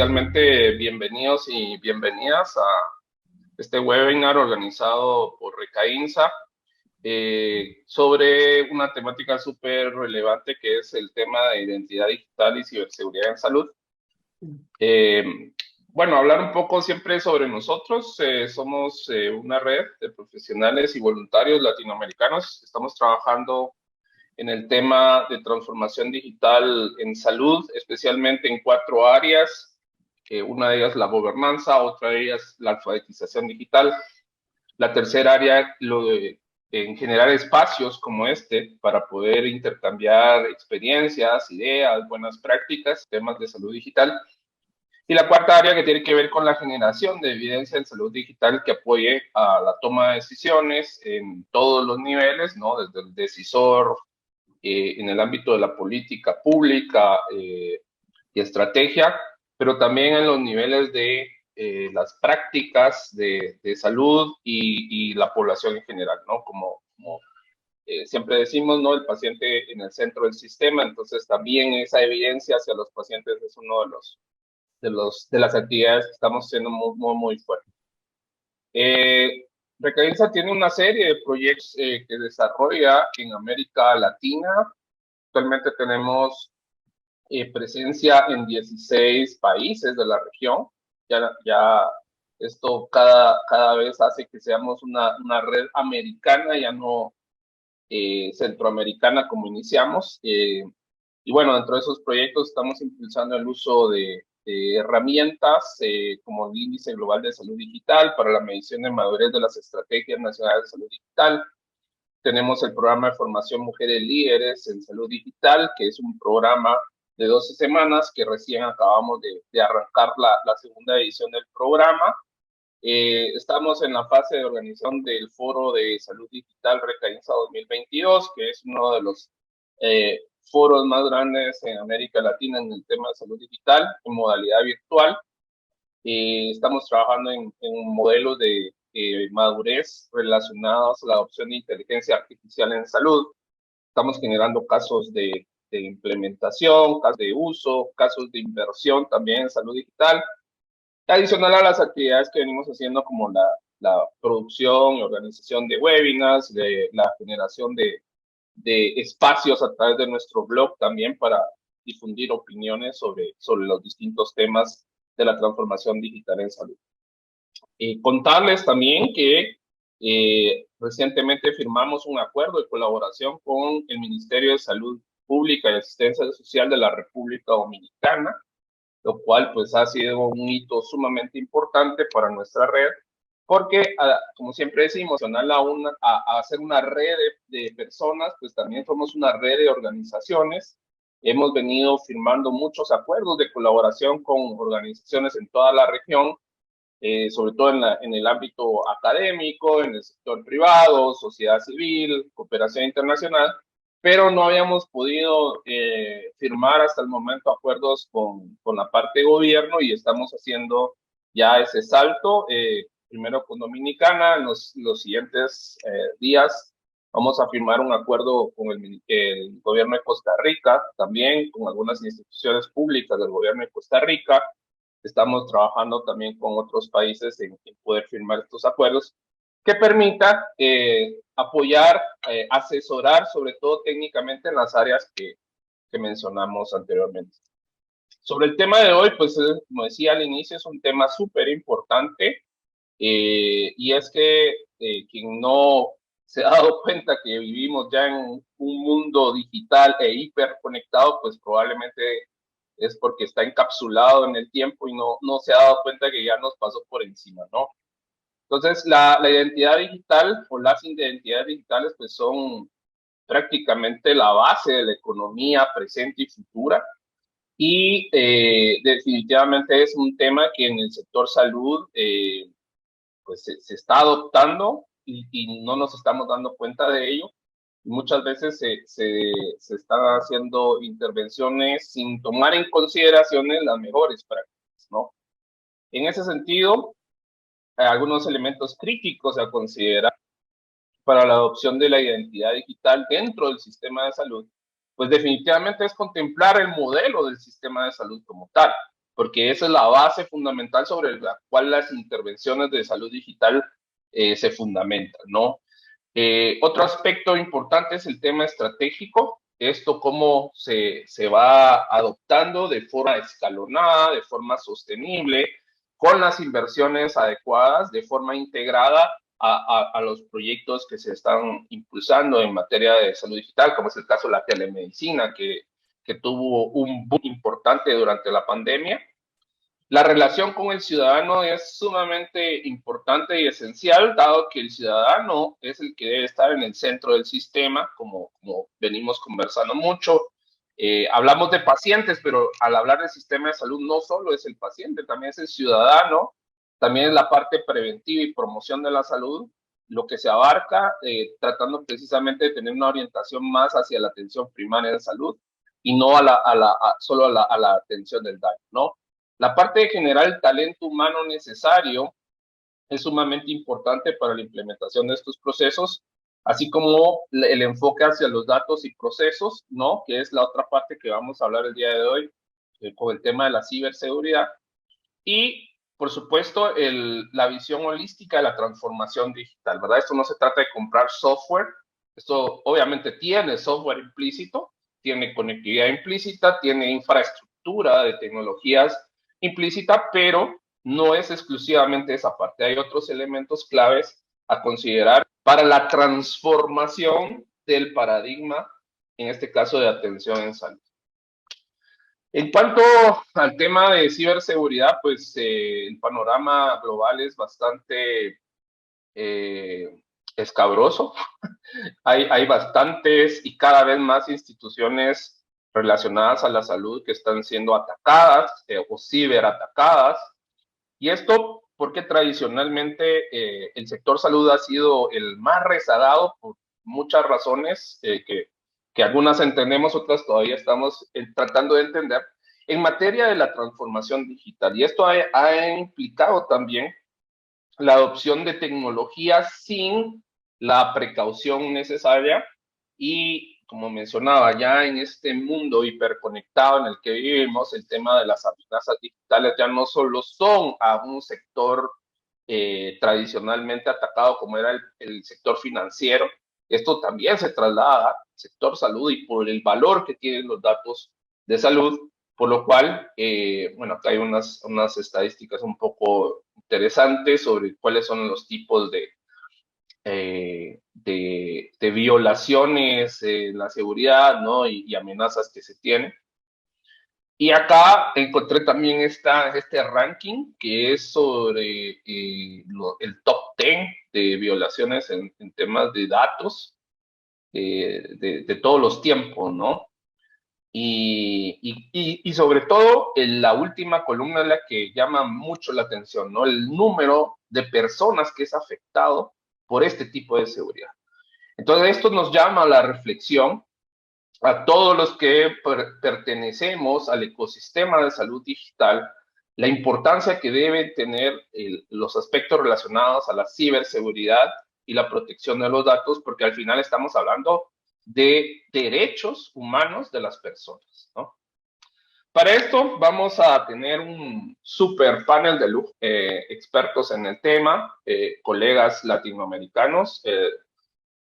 especialmente bienvenidos y bienvenidas a este webinar organizado por Recainsa sobre una temática súper relevante que es el tema de identidad digital y ciberseguridad en salud. Bueno, hablar un poco siempre sobre nosotros. Somos una red de profesionales y voluntarios latinoamericanos. Estamos trabajando en el tema de transformación digital en salud, especialmente en 4 áreas. Una de ellas la gobernanza, otra de ellas la alfabetización digital. La tercera área, en generar espacios como este para poder intercambiar experiencias, ideas, buenas prácticas, temas de salud digital. Y la cuarta área que tiene que ver con la generación de evidencia en salud digital que apoye a la toma de decisiones en todos los niveles, ¿no? Desde el decisor, en el ámbito de la política pública y estrategia, pero también en los niveles de las prácticas de salud y la población en general, ¿no? Como siempre decimos, ¿no? El paciente en el centro del sistema, entonces también esa evidencia hacia los pacientes es uno de las actividades que estamos haciendo muy fuerte. Recainsa tiene una serie de proyectos que desarrolla en América Latina. Actualmente tenemos presencia en 16 países de la región. Ya esto cada vez hace que seamos una red americana, ya no centroamericana como iniciamos. Y bueno, dentro de esos proyectos estamos impulsando el uso de herramientas como el Índice Global de Salud Digital para la medición de madurez de las estrategias nacionales de salud digital. Tenemos el programa de formación Mujeres Líderes en Salud Digital, que es un programa de 12 semanas que recién acabamos de arrancar la segunda edición del programa. Estamos en la fase de organización del Foro de Salud Digital Recainsa 2022, que es uno de los foros más grandes en América Latina en el tema de salud digital, en modalidad virtual. Estamos trabajando en modelos de madurez relacionados a la adopción de inteligencia artificial en salud. Estamos generando casos de implementación, casos de uso, casos de inversión también en salud digital. Adicional a las actividades que venimos haciendo como la producción y organización de webinars, de la generación de espacios a través de nuestro blog también para difundir opiniones sobre los distintos temas de la transformación digital en salud. Contarles también que recientemente firmamos un acuerdo de colaboración con el Ministerio de Salud Pública y Asistencia Social de la República Dominicana, lo cual pues ha sido un hito sumamente importante para nuestra red, porque como siempre decimos, a hacer una red de personas, pues también somos una red de organizaciones. Hemos venido firmando muchos acuerdos de colaboración con organizaciones en toda la región, sobre todo en el ámbito académico, en el sector privado, sociedad civil, cooperación internacional, pero no habíamos podido firmar hasta el momento acuerdos con la parte de gobierno y estamos haciendo ya ese salto, primero con Dominicana. En los siguientes días vamos a firmar un acuerdo con el gobierno de Costa Rica, también con algunas instituciones públicas del gobierno de Costa Rica. Estamos trabajando también con otros países en poder firmar estos acuerdos que permita apoyar, asesorar, sobre todo técnicamente en las áreas que mencionamos anteriormente. Sobre el tema de hoy, pues como decía al inicio, es un tema súper importante y es que quien no se ha dado cuenta que vivimos ya en un mundo digital e hiperconectado, pues probablemente es porque está encapsulado en el tiempo y no se ha dado cuenta que ya nos pasó por encima, ¿no? Entonces, la identidad digital o las identidades digitales pues son prácticamente la base de la economía presente y futura y definitivamente es un tema que en el sector salud pues se está adoptando y no nos estamos dando cuenta de ello. Muchas veces se están haciendo intervenciones sin tomar en consideración las mejores prácticas, ¿no? En ese sentido, hay algunos elementos críticos a considerar para la adopción de la identidad digital dentro del sistema de salud, pues definitivamente es contemplar el modelo del sistema de salud como tal. porque esa es la base fundamental sobre la cual las intervenciones de salud digital se fundamentan, ¿no? Otro aspecto importante es el tema estratégico, esto cómo se va adoptando de forma escalonada, de forma sostenible, con las inversiones adecuadas, de forma integrada a los proyectos que se están impulsando en materia de salud digital, como es el caso de la telemedicina, que tuvo un boom importante durante la pandemia. La relación con el ciudadano es sumamente importante y esencial, dado que el ciudadano es el que debe estar en el centro del sistema, como venimos conversando mucho. Hablamos de pacientes, pero al hablar del sistema de salud no solo es el paciente, también es el ciudadano, también es la parte preventiva y promoción de la salud, lo que se abarca, tratando precisamente de tener una orientación más hacia la atención primaria de salud y no solo a la atención del daño, ¿no? La parte de generar el talento humano necesario es sumamente importante para la implementación de estos procesos, así como el enfoque hacia los datos y procesos, ¿no? Que es la otra parte que vamos a hablar el día de hoy con el tema de la ciberseguridad. Y, por supuesto, la visión holística de la transformación digital, ¿verdad? Esto no se trata de comprar software, esto obviamente tiene software implícito, tiene conectividad implícita, tiene infraestructura de tecnologías implícita, pero no es exclusivamente esa parte. Hay otros elementos claves a considerar para la transformación del paradigma, en este caso de atención en salud. En cuanto al tema de ciberseguridad, pues el panorama global es bastante escabroso. Hay bastantes y cada vez más instituciones relacionadas a la salud que están siendo atacadas o ciberatacadas. Y esto porque tradicionalmente el sector salud ha sido el más rezagado por muchas razones que algunas entendemos, otras todavía estamos tratando de entender, en materia de la transformación digital. Y esto ha implicado también la adopción de tecnologías sin la precaución necesaria y, como mencionaba, ya en este mundo hiperconectado en el que vivimos, el tema de las amenazas digitales ya no solo son a un sector tradicionalmente atacado como era el sector financiero, esto también se traslada al sector salud y por el valor que tienen los datos de salud, por lo cual, bueno, acá hay unas estadísticas un poco interesantes sobre cuáles son los tipos de violaciones en la seguridad, ¿no? Y amenazas que se tienen. Y acá encontré también este ranking que es sobre el top 10 de violaciones en temas de datos de todos los tiempos, ¿no? Y sobre todo, en la última columna es la que llama mucho la atención, ¿no? El número de personas que es afectado por este tipo de seguridad. Entonces, esto nos llama a la reflexión a todos los que pertenecemos al ecosistema de salud digital, la importancia que deben tener los aspectos relacionados a la ciberseguridad y la protección de los datos, porque al final estamos hablando de derechos humanos de las personas, ¿no? Para esto vamos a tener un super panel de lujo, expertos en el tema, colegas latinoamericanos,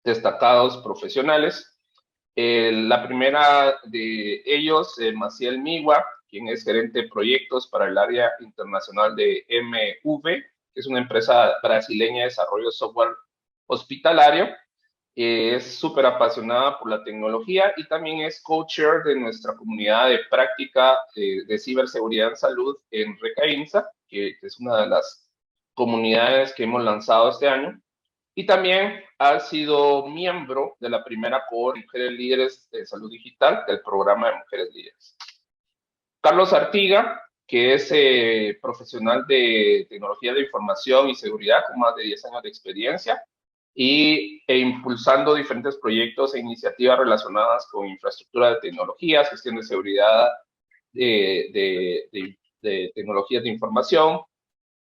destacados profesionales. La primera de ellos, Maciel Migua, quien es gerente de proyectos para el área internacional de MV, que es una empresa brasileña de desarrollo de software hospitalario. Es súper apasionada por la tecnología y también es co-chair de nuestra comunidad de práctica de ciberseguridad en salud en Recainsa, que es una de las comunidades que hemos lanzado este año. Y también ha sido miembro de la primera cohorte de mujeres líderes de salud digital del programa de mujeres líderes. Carlos Artiga, que es profesional de tecnología de información y seguridad con más de 10 años de experiencia e impulsando diferentes proyectos e iniciativas relacionadas con infraestructura de tecnologías, gestión de seguridad de tecnologías de información,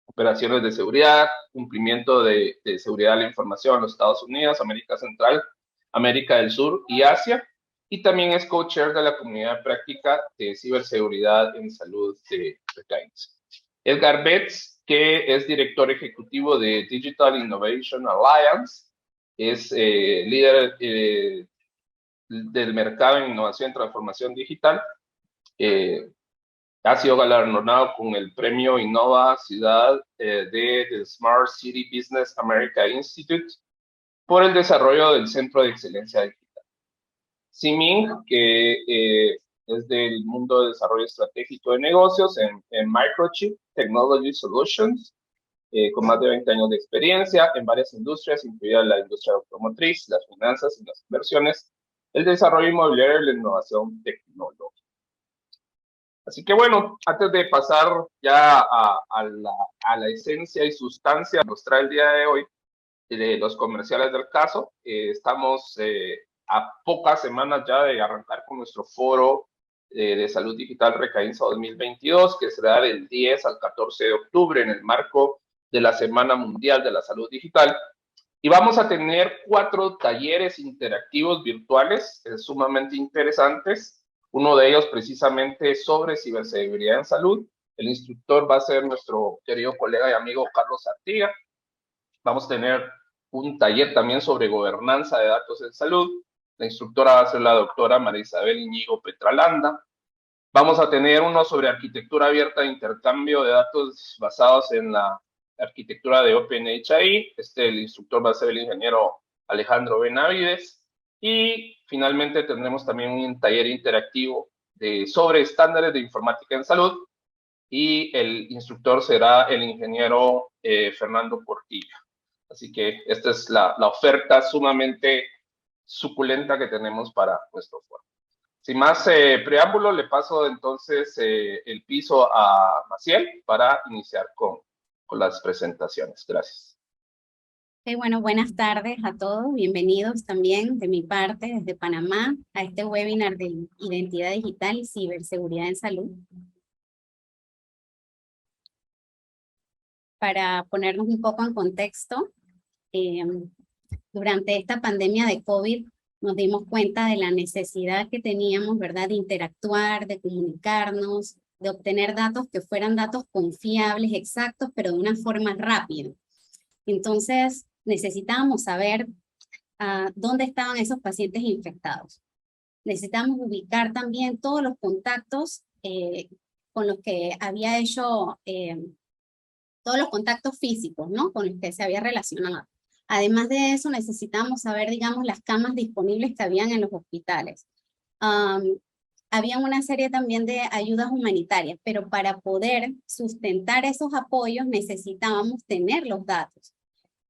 operaciones de seguridad, cumplimiento de seguridad de la información en los Estados Unidos, América Central, América del Sur y Asia. y también es co-chair de la comunidad práctica de ciberseguridad en salud de Recains. Edgar Betts, que es director ejecutivo de Digital Innovation Alliance, es líder del mercado en innovación y transformación digital. Ha sido galardonado con el premio Innova Ciudad del Smart City Business America Institute por el desarrollo del Centro de Excelencia Digital. Siming, que es del mundo de desarrollo estratégico de negocios en Microchip Technology Solutions, con más de 20 años de experiencia en varias industrias, incluida la industria automotriz, las finanzas y las inversiones, el desarrollo inmobiliario y la innovación tecnológica. Así que bueno, antes de pasar ya a la esencia y sustancia que nos trae el día de hoy, de los comerciales del caso, estamos a pocas semanas ya de arrancar con nuestro foro de salud digital Recaínsa 2022, que será del 10 al 14 de octubre en el marco de la Semana Mundial de la Salud Digital. Y vamos a tener 4 talleres interactivos virtuales sumamente interesantes. Uno de ellos precisamente sobre ciberseguridad en salud. El instructor va a ser nuestro querido colega y amigo Carlos Artiga. Vamos a tener un taller también sobre gobernanza de datos en salud. La instructora va a ser la doctora María Isabel Iñigo Petralanda. Vamos a tener uno sobre arquitectura abierta de intercambio de datos basados en la arquitectura de OpenHI. El instructor va a ser el ingeniero Alejandro Benavides. Y finalmente tendremos también un taller interactivo sobre estándares de informática en salud. Y el instructor será el ingeniero Fernando Portilla. Así que esta es la oferta sumamente suculenta que tenemos para nuestro foro. Sin más preámbulo, le paso entonces el piso a Maciel para iniciar con las presentaciones. Gracias. Bueno, buenas tardes a todos. Bienvenidos también de mi parte desde Panamá a este webinar de identidad digital y ciberseguridad en salud. Para ponernos un poco en contexto, durante esta pandemia de COVID nos dimos cuenta de la necesidad que teníamos, ¿verdad?, de interactuar, de comunicarnos, de obtener datos que fueran datos confiables, exactos, pero de una forma rápida. Entonces, necesitábamos saber dónde estaban esos pacientes infectados. Necesitamos ubicar también todos los contactos con los que había hecho, todos los contactos físicos, ¿no?, con los que se había relacionado. Además de eso, necesitamos saber, digamos, las camas disponibles que habían en los hospitales. Había una serie también de ayudas humanitarias, pero para poder sustentar esos apoyos necesitábamos tener los datos.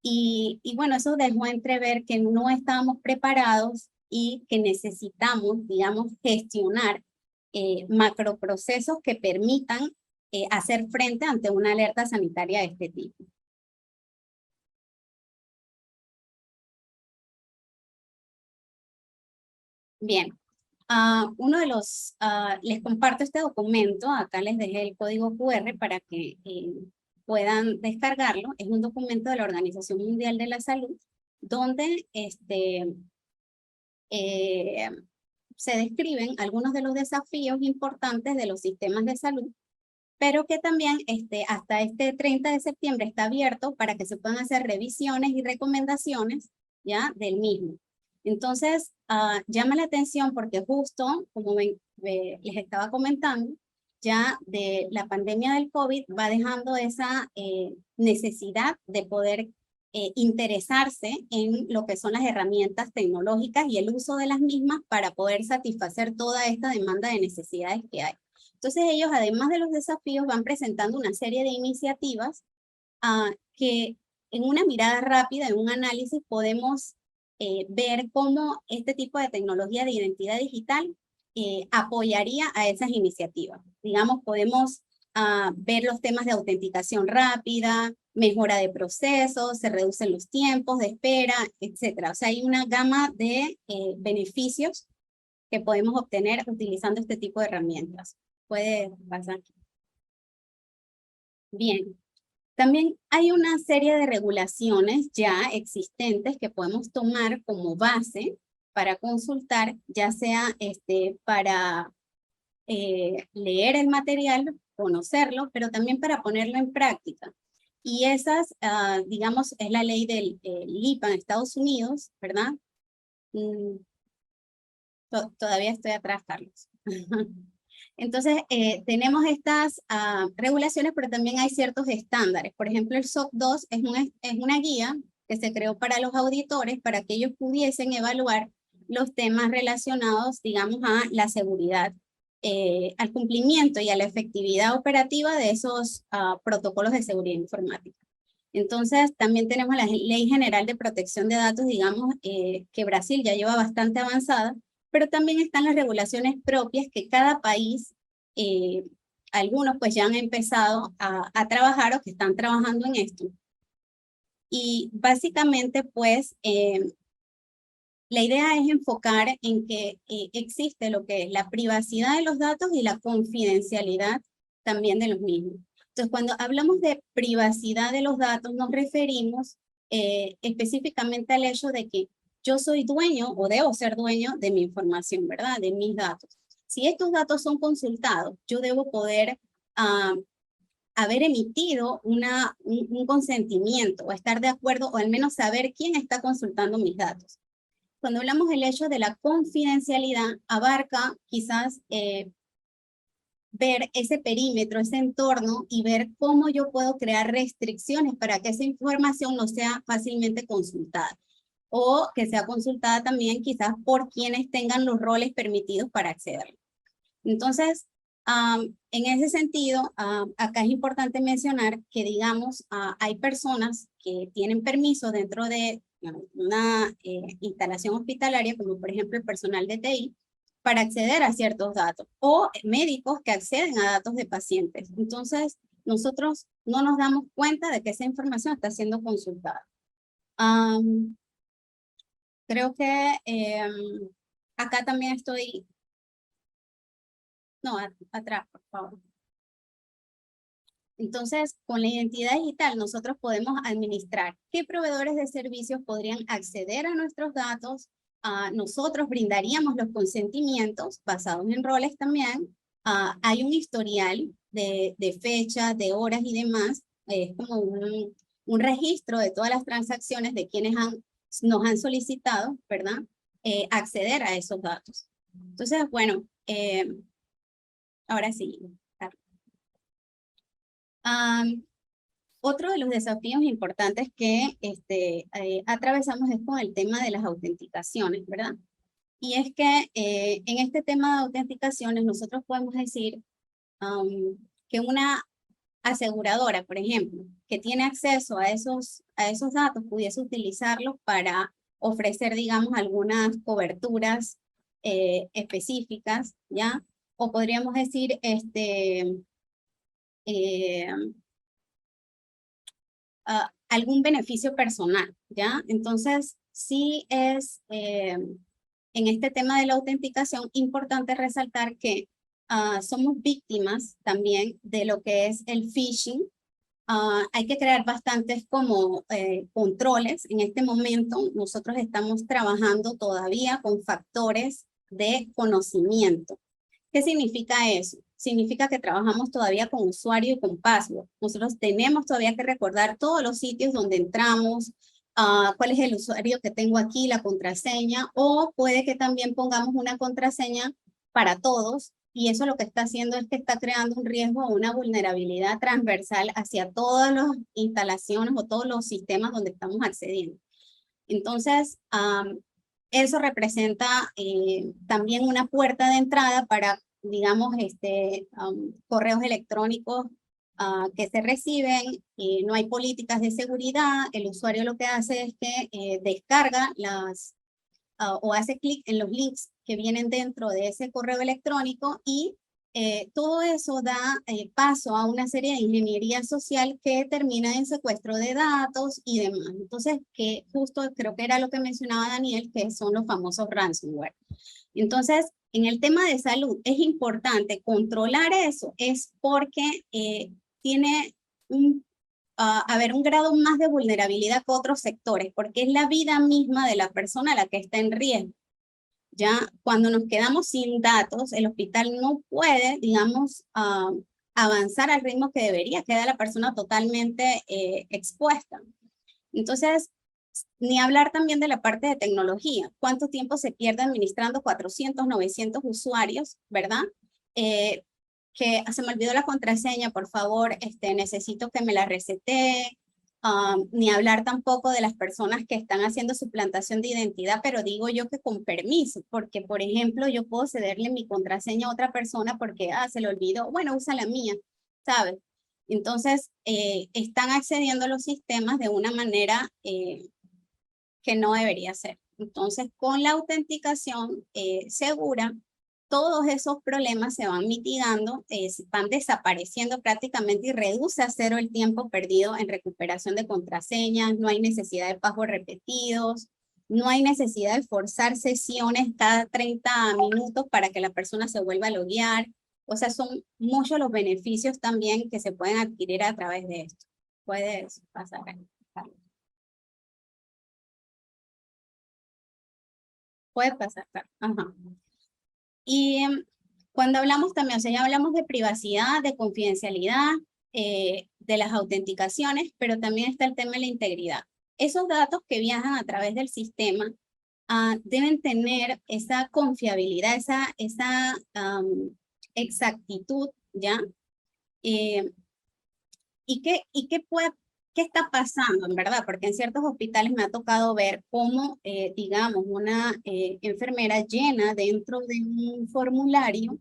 Y bueno, eso dejó entrever que no estábamos preparados y que necesitamos, digamos, gestionar macroprocesos que permitan hacer frente ante una alerta sanitaria de este tipo. Bien, uno de los, les comparto este documento, acá les dejé el código QR para que puedan descargarlo. Es un documento de la Organización Mundial de la Salud, donde se describen algunos de los desafíos importantes de los sistemas de salud, pero que también hasta este 30 de septiembre está abierto para que se puedan hacer revisiones y recomendaciones ya del mismo. Entonces, llama la atención porque justo, como les estaba comentando, ya de la pandemia del COVID va dejando esa necesidad de poder interesarse en lo que son las herramientas tecnológicas y el uso de las mismas para poder satisfacer toda esta demanda de necesidades que hay. Entonces ellos, además de los desafíos, van presentando una serie de iniciativas que en una mirada rápida, en un análisis, podemos ver cómo este tipo de tecnología de identidad digital apoyaría a esas iniciativas. Digamos, podemos ver los temas de autenticación rápida, mejora de procesos, se reducen los tiempos de espera, etc. O sea, hay una gama de beneficios que podemos obtener utilizando este tipo de herramientas. Puede pasar. Bien. También hay una serie de regulaciones ya existentes que podemos tomar como base para consultar, ya sea para leer el material, conocerlo, pero también para ponerlo en práctica. Y esas, digamos, es la ley del LIPA en Estados Unidos, ¿verdad? Todavía estoy atrás, Carlos. Entonces, tenemos estas regulaciones, pero también hay ciertos estándares. Por ejemplo, el SOC 2 es una guía que se creó para los auditores para que ellos pudiesen evaluar los temas relacionados, digamos, a la seguridad, al cumplimiento y a la efectividad operativa de esos protocolos de seguridad informática. Entonces, también tenemos la Ley General de Protección de Datos, digamos, que Brasil ya lleva bastante avanzada, pero también están las regulaciones propias que cada país, algunos pues ya han empezado a trabajar o que están trabajando en esto. Y básicamente pues la idea es enfocar en que existe lo que es la privacidad de los datos y la confidencialidad también de los mismos. Entonces, cuando hablamos de privacidad de los datos, nos referimos específicamente al hecho de que yo soy dueño o debo ser dueño de mi información, ¿verdad? De mis datos. Si estos datos son consultados, yo debo poder haber emitido un consentimiento o estar de acuerdo o al menos saber quién está consultando mis datos. Cuando hablamos del hecho de la confidencialidad, abarca quizás ver ese perímetro, ese entorno y ver cómo yo puedo crear restricciones para que esa información no sea fácilmente consultada o que sea consultada también quizás por quienes tengan los roles permitidos para acceder. Entonces, en ese sentido, acá es importante mencionar que, digamos, hay personas que tienen permiso dentro de una instalación hospitalaria, como por ejemplo el personal de TI, para acceder a ciertos datos, o médicos que acceden a datos de pacientes. Entonces, nosotros no nos damos cuenta de que esa información está siendo consultada. Creo que acá también estoy... No, atrás, por favor. Entonces, con la identidad digital, nosotros podemos administrar qué proveedores de servicios podrían acceder a nuestros datos. Nosotros brindaríamos los consentimientos basados en roles también. Hay un historial de fechas, de horas y demás. Es como un registro de todas las transacciones de quienes nos han solicitado, ¿verdad? Acceder a esos datos. Entonces, bueno, ahora sí. Otro de los desafíos importantes que atravesamos es con el tema de las autenticaciones, ¿verdad? Y es que en este tema de autenticaciones nosotros podemos decir que una aseguradora, por ejemplo, que tiene acceso a esos datos, pudiese utilizarlos para ofrecer, digamos, algunas coberturas específicas, ¿ya? O podríamos decir, algún beneficio personal, ¿ya? Entonces, sí es en este tema de la autenticación importante resaltar que somos víctimas también de lo que es el phishing. Hay que crear bastantes como controles. En este momento nosotros estamos trabajando todavía con factores de conocimiento. ¿Qué significa eso? Significa que trabajamos todavía con usuario y con password. Nosotros tenemos todavía que recordar todos los sitios donde entramos, cuál es el usuario que tengo aquí, la contraseña, o puede que también pongamos una contraseña para todos, y eso lo que está haciendo es que está creando un riesgo o una vulnerabilidad transversal hacia todas las instalaciones o todos los sistemas donde estamos accediendo. Entonces, eso representa también una puerta de entrada para, digamos, correos electrónicos que se reciben, no hay políticas de seguridad, el usuario lo que hace es que descarga o hace clic en los links que vienen dentro de ese correo electrónico y todo eso da paso a una serie de ingeniería social que termina en secuestro de datos y demás. Entonces, que justo creo que era lo que mencionaba Daniel, que son los famosos ransomware. Entonces, en el tema de salud es importante controlar eso, es porque tiene un grado más de vulnerabilidad que otros sectores, porque es la vida misma de la persona la que está en riesgo. Ya cuando nos quedamos sin datos, el hospital no puede, digamos, avanzar al ritmo que debería, queda la persona totalmente expuesta. Entonces, ni hablar también de la parte de tecnología. ¿Cuánto tiempo se pierde administrando 400, 900 usuarios, verdad? Que se me olvidó la contraseña, por favor, necesito que me la resete. Ni hablar tampoco de las personas que están haciendo suplantación de identidad, pero digo yo que con permiso, porque por ejemplo yo puedo cederle mi contraseña a otra persona porque se le olvidó, bueno, usa la mía, ¿sabes? Entonces, están accediendo a los sistemas de una manera que no debería ser. Entonces, con la autenticación segura, todos esos problemas se van mitigando, van desapareciendo prácticamente y reduce a cero el tiempo perdido en recuperación de contraseñas, no hay necesidad de pagos repetidos, no hay necesidad de forzar sesiones cada 30 minutos para que la persona se vuelva a loguear. O sea, son muchos los beneficios también que se pueden adquirir a través de esto. Puedes pasar. Puede pasar. Ajá. Y cuando hablamos también, o sea, ya hablamos de privacidad, de confidencialidad, de las autenticaciones, pero también está el tema de la integridad. Esos datos que viajan a través del sistema deben tener esa confiabilidad, esa exactitud, ¿ya? ¿Qué está pasando, en verdad? Porque en ciertos hospitales me ha tocado ver cómo, digamos, una enfermera llena dentro de un formulario,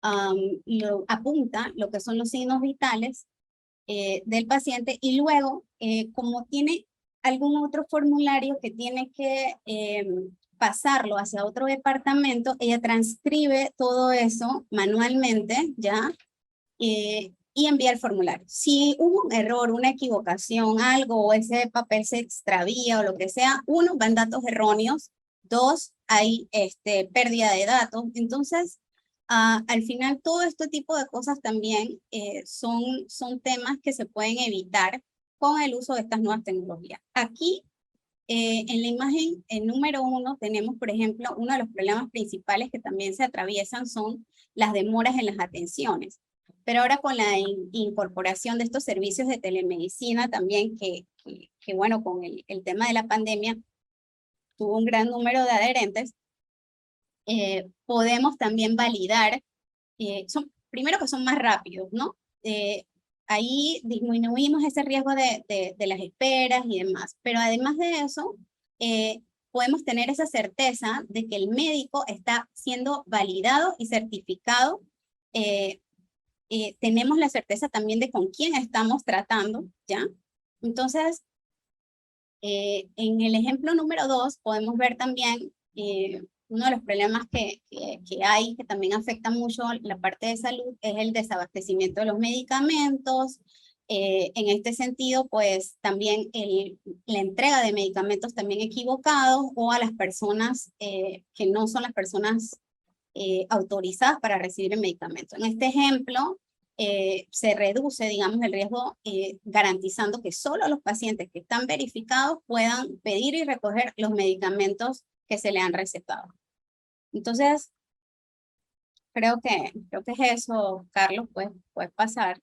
apunta lo que son los signos vitales del paciente y luego, como tiene algún otro formulario que tiene que pasarlo hacia otro departamento, ella transcribe todo eso manualmente, ¿ya? Y envía el formulario. Si hubo un error, una equivocación, algo, o ese papel se extravía o lo que sea, uno, van datos erróneos, dos, hay pérdida de datos. Entonces, al final, todo este tipo de cosas también son temas que se pueden evitar con el uso de estas nuevas tecnologías. Aquí, en la imagen número 1, tenemos, por ejemplo, uno de los problemas principales que también se atraviesan son las demoras en las atenciones. Pero ahora con la incorporación de estos servicios de telemedicina también, que bueno, con el tema de la pandemia tuvo un gran número de adherentes, podemos también validar, primero que son más rápidos, ¿no? Ahí disminuimos ese riesgo de las esperas y demás, pero además de eso, podemos tener esa certeza de que el médico está siendo validado y certificado. Tenemos la certeza también de con quién estamos tratando, ¿ya? Entonces, en el ejemplo número 2 podemos ver también uno de los problemas que hay, que también afecta mucho la parte de salud, es el desabastecimiento de los medicamentos. En este sentido, pues también la entrega de medicamentos también equivocados o a las personas que no son las personas autorizadas para recibir el medicamento. En este ejemplo, se reduce, digamos, el riesgo garantizando que solo los pacientes que están verificados puedan pedir y recoger los medicamentos que se le han recetado. Entonces, creo que es eso, Carlos, puedes pasar.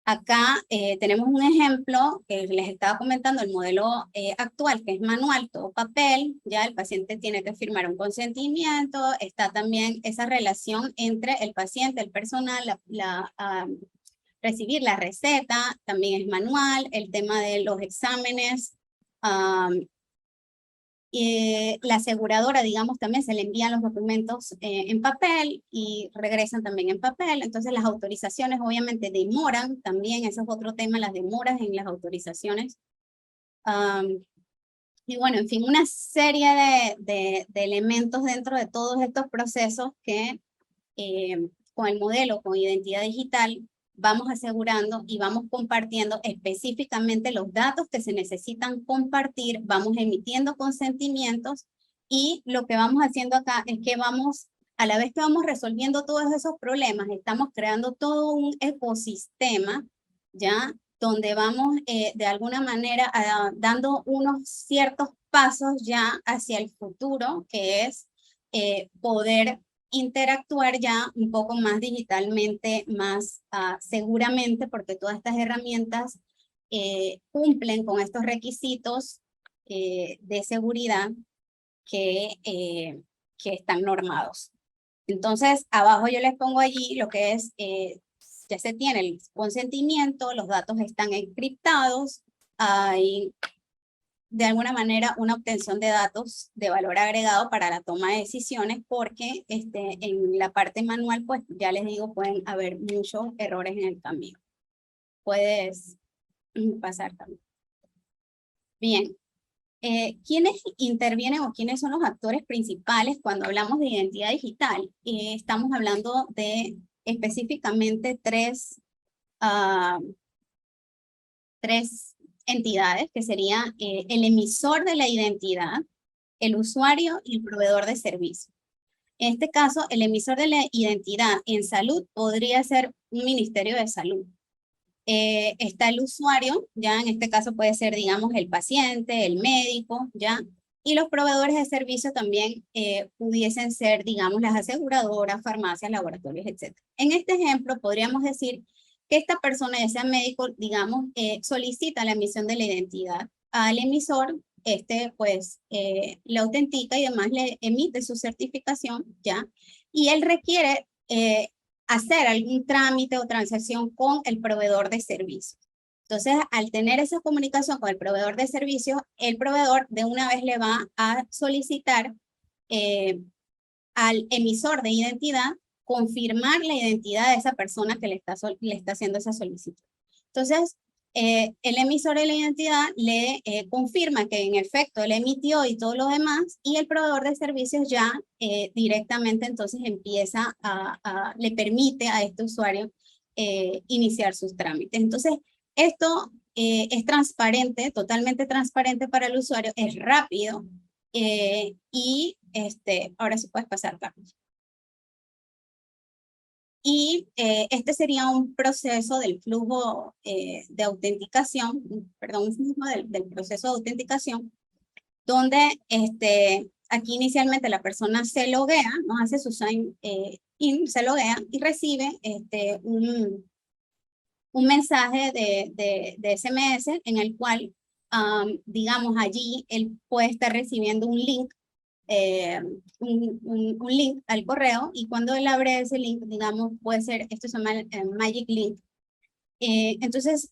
Acá tenemos un ejemplo que les estaba comentando, el modelo actual, que es manual, todo papel, ya el paciente tiene que firmar un consentimiento, está también esa relación entre el paciente, el personal, recibir la receta, también es manual, el tema de los exámenes, la aseguradora, digamos, también se le envían los documentos en papel y regresan también en papel. Entonces las autorizaciones obviamente demoran también, ese es otro tema, las demoras en las autorizaciones. Y bueno, en fin, una serie de elementos dentro de todos estos procesos que con el modelo, con identidad digital, vamos asegurando y vamos compartiendo específicamente los datos que se necesitan compartir, vamos emitiendo consentimientos y lo que vamos haciendo acá es que vamos, a la vez que vamos resolviendo todos esos problemas, estamos creando todo un ecosistema, ¿ya? Donde vamos de alguna manera dando unos ciertos pasos ya hacia el futuro, que es poder interactuar ya un poco más digitalmente, más seguramente, porque todas estas herramientas cumplen con estos requisitos de seguridad que están normados. Entonces, abajo yo les pongo allí lo que es, ya se tiene el consentimiento, los datos están encriptados, hay de alguna manera una obtención de datos de valor agregado para la toma de decisiones, porque en la parte manual, pues ya les digo, pueden haber muchos errores en el camino. Puedes pasar también. Bien. ¿Quiénes intervienen o quiénes son los actores principales cuando hablamos de identidad digital? Estamos hablando de específicamente tres entidades, que sería el emisor de la identidad, el usuario y el proveedor de servicio. En este caso, el emisor de la identidad en salud podría ser un ministerio de salud. Está el usuario, ya en este caso puede ser, digamos, el paciente, el médico, ya, y los proveedores de servicio también pudiesen ser, digamos, las aseguradoras, farmacias, laboratorios, etc. En este ejemplo, podríamos decir que esta persona, ya sea médico, digamos, solicita la emisión de la identidad al emisor, pues le autentica y además le emite su certificación, ya, y él requiere hacer algún trámite o transacción con el proveedor de servicios. Entonces, al tener esa comunicación con el proveedor de servicios, el proveedor de una vez le va a solicitar al emisor de identidad confirmar la identidad de esa persona que le está haciendo esa solicitud. Entonces, el emisor de la identidad le confirma que en efecto le emitió y todo lo demás, y el proveedor de servicios ya directamente entonces empieza le permite a este usuario iniciar sus trámites. Entonces, esto es transparente, totalmente transparente para el usuario, es rápido, y ahora sí puedes pasar, Carlos. Y este sería un proceso del flujo de autenticación, perdón, un flujo del proceso de autenticación, donde aquí inicialmente la persona se loguea, ¿no? Hace su sign in, se loguea y recibe un mensaje de SMS en el cual, digamos, allí él puede estar recibiendo un link, un link al correo, y cuando él abre ese link, digamos, puede ser, esto se llama Magic Link. Entonces,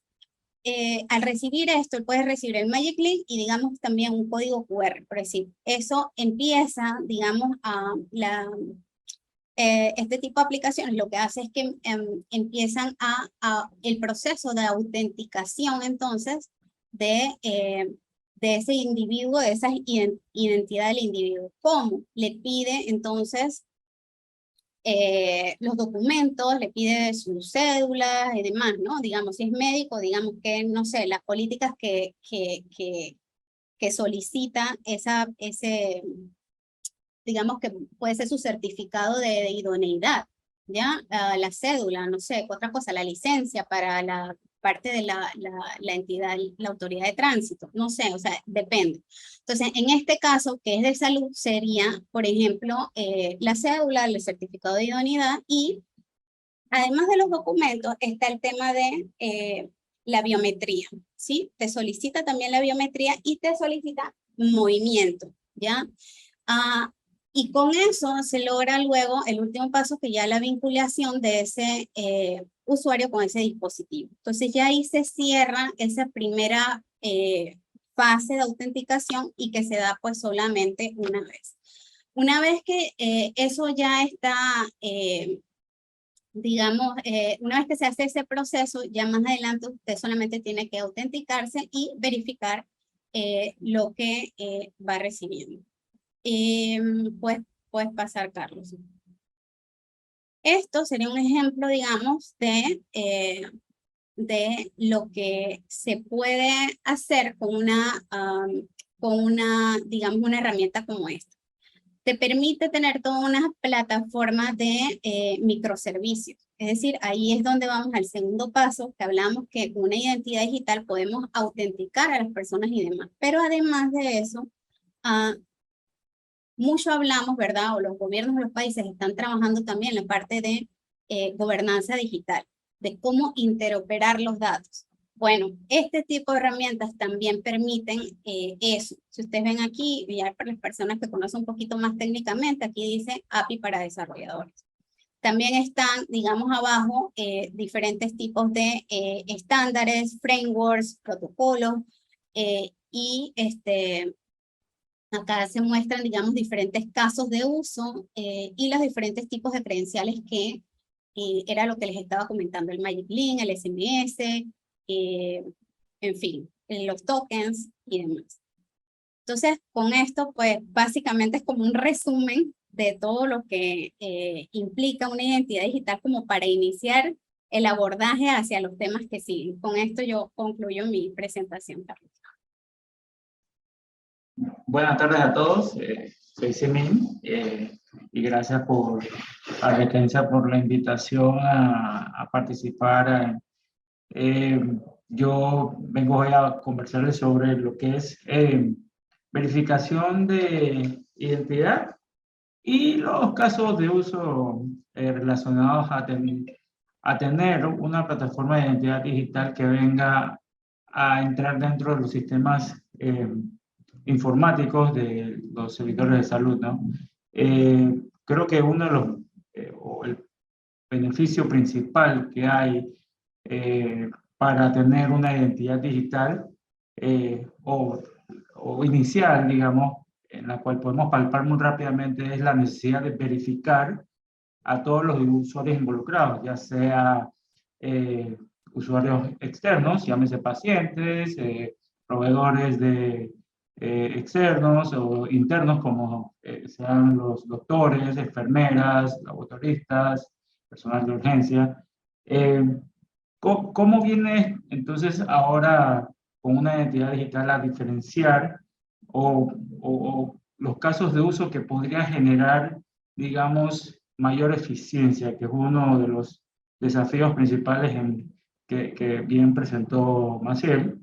al recibir esto, él puede recibir el Magic Link y, digamos, también un código QR, por decir. Eso empieza, digamos, este tipo de aplicaciones lo que hace es que empiezan el proceso de autenticación, entonces, de ese individuo, de esa identidad del individuo. ¿Cómo? Le pide, entonces, los documentos, le pide sus cédulas y demás, ¿no? Digamos, si es médico, digamos que, no sé, las políticas que solicita digamos que puede ser su certificado de idoneidad, ¿ya? La cédula, no sé, otra cosa, la licencia para la parte de la entidad, la autoridad de tránsito, no sé, o sea, depende. Entonces, en este caso, que es de salud, sería, por ejemplo, la cédula, el certificado de idoneidad, y además de los documentos, está el tema de la biometría, ¿sí? Te solicita también la biometría y te solicita movimiento, ¿ya? Y con eso se logra luego el último paso, que ya la vinculación de ese usuario con ese dispositivo. Entonces ya ahí se cierra esa primera fase de autenticación, y que se da pues solamente una vez. Una vez que eso ya está, digamos, una vez que se hace ese proceso, ya más adelante usted solamente tiene que autenticarse y verificar lo que va recibiendo. Pues puedes pasar, Carlos. Esto sería un ejemplo, digamos, de lo que se puede hacer con digamos, una herramienta como esta. Te permite tener toda una plataforma de microservicios. Es decir, ahí es donde vamos al segundo paso, que hablamos que con una identidad digital podemos autenticar a las personas y demás. Pero además de eso, mucho hablamos, ¿verdad? O los gobiernos de los países están trabajando también en la parte de gobernanza digital, de cómo interoperar los datos. Bueno, este tipo de herramientas también permiten eso. Si ustedes ven aquí, ya para las personas que conocen un poquito más técnicamente, aquí dice API para desarrolladores. También están, digamos, abajo diferentes tipos de estándares, frameworks, protocolos, y acá se muestran, digamos, diferentes casos de uso y los diferentes tipos de credenciales que era lo que les estaba comentando, el Magic Link, el SMS, en fin, los tokens y demás. Entonces, con esto, pues básicamente es como un resumen de todo lo que implica una identidad digital como para iniciar el abordaje hacia los temas que siguen. Con esto yo concluyo mi presentación, Carlos. Buenas tardes a todos, soy Semin y gracias a Retensa por la invitación a participar. Yo vengo hoy a conversarles sobre lo que es verificación de identidad y los casos de uso relacionados a tener una plataforma de identidad digital que venga a entrar dentro de los sistemas informáticos de los servidores de salud, ¿no? Creo que uno de los, o el beneficio principal que hay para tener una identidad digital o inicial, digamos, en la cual podemos palpar muy rápidamente, es la necesidad de verificar a todos los usuarios involucrados, ya sea usuarios externos, llámese pacientes, proveedores externos o internos, como sean los doctores, enfermeras, laboratoristas, personal de urgencia. ¿Cómo viene entonces ahora con una identidad digital a diferenciar o los casos de uso que podría generar, digamos, mayor eficiencia, que es uno de los desafíos principales que bien presentó Maciel,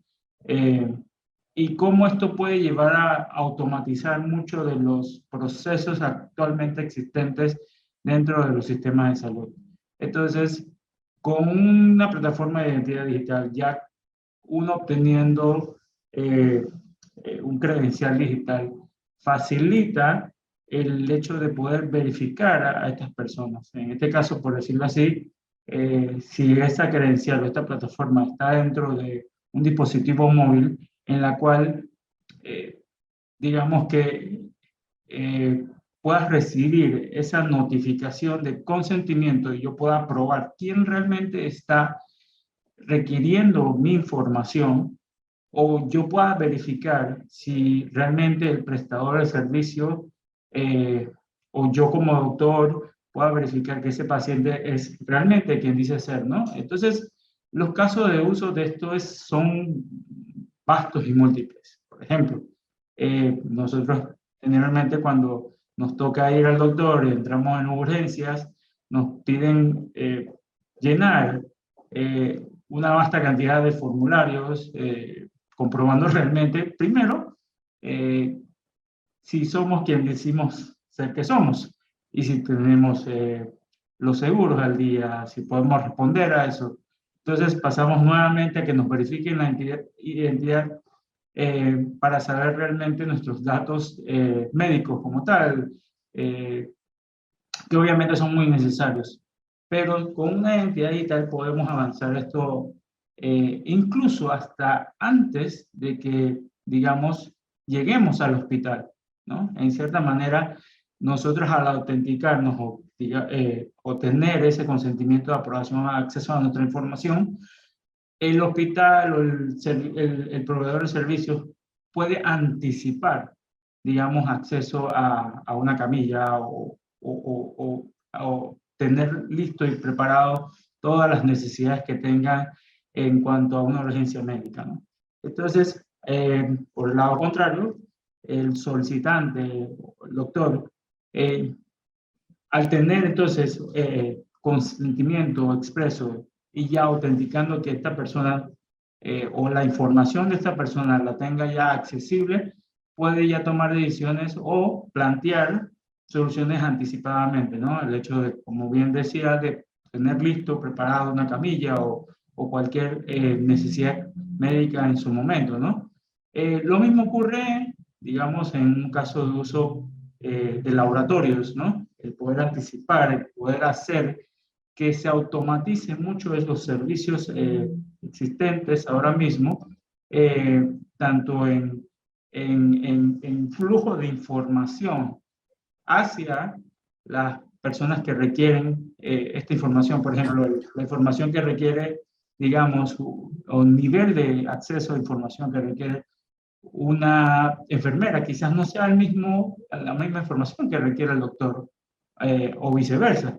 y cómo esto puede llevar a automatizar muchos de los procesos actualmente existentes dentro de los sistemas de salud? Entonces, con una plataforma de identidad digital, ya uno obteniendo un credencial digital, facilita el hecho de poder verificar a estas personas. En este caso, por decirlo así, si esta credencial o esta plataforma está dentro de un dispositivo móvil en la cual, digamos que puedas recibir esa notificación de consentimiento y yo pueda probar quién realmente está requiriendo mi información, o yo pueda verificar si realmente el prestador de servicio o yo como doctor pueda verificar que ese paciente es realmente quien dice ser, ¿no? Entonces, los casos de uso de esto son vastos y múltiples. Por ejemplo, nosotros generalmente cuando nos toca ir al doctor y entramos en urgencias, nos piden llenar una vasta cantidad de formularios comprobando realmente, primero, si somos quien decimos ser que somos y si tenemos los seguros al día, si podemos responder a eso. Entonces pasamos nuevamente a que nos verifiquen la identidad para saber realmente nuestros datos médicos como tal, que obviamente son muy necesarios. Pero con una identidad digital podemos avanzar esto incluso hasta antes de que, digamos, lleguemos al hospital, ¿no? En cierta manera, nosotros al autenticarnos o tener ese consentimiento de aprobación a acceso a nuestra información, el hospital o el proveedor de servicios puede anticipar, digamos, acceso a una camilla o tener listo y preparado todas las necesidades que tengan en cuanto a una urgencia médica, ¿no? Entonces, por el lado contrario, el solicitante, el doctor, al tener entonces consentimiento expreso y ya autenticando que esta persona o la información de esta persona la tenga ya accesible, puede ya tomar decisiones o plantear soluciones anticipadamente, ¿no? El hecho de, como bien decía, de tener listo, preparado una camilla o cualquier necesidad médica en su momento, ¿no? Lo mismo ocurre, digamos, en un caso de uso de laboratorios, ¿no? El poder anticipar, el poder hacer que se automaticen mucho esos servicios existentes ahora mismo, tanto en flujo de información hacia las personas que requieren esta información. Por ejemplo, la información que requiere, digamos, o nivel de acceso a información que requiere una enfermera, quizás no sea la misma información que requiere el doctor o viceversa.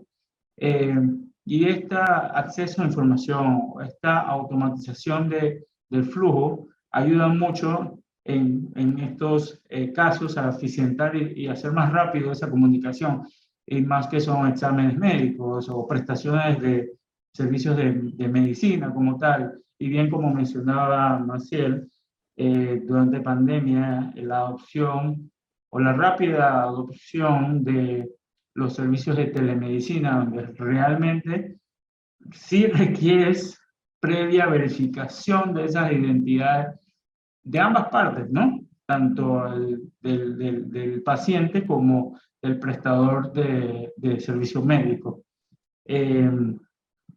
Y este acceso a información, esta automatización del flujo, ayuda mucho en estos casos a eficientar y hacer más rápido esa comunicación, y más que son exámenes médicos o prestaciones de servicios de medicina como tal. Y bien, como mencionaba Maciel, durante pandemia, la adopción o la rápida adopción de los servicios de telemedicina, donde realmente sí requieres previa verificación de esas identidades de ambas partes, ¿no? Tanto del paciente como del prestador de servicio médico.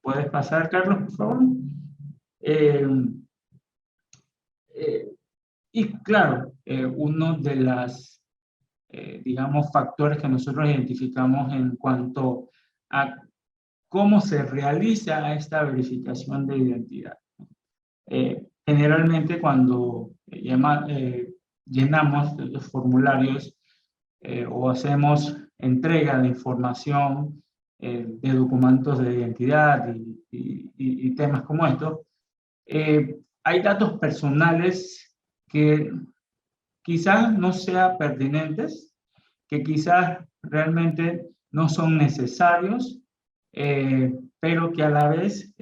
¿Puedes pasar, Carlos, por favor? Y claro, uno de las, digamos, factores que nosotros identificamos en cuanto a cómo se realiza esta verificación de identidad. Generalmente cuando llenamos los formularios o hacemos entrega de información de documentos de identidad y temas como estos, hay datos personales que quizás no sean pertinentes, que quizás realmente no son necesarios, pero que a la vez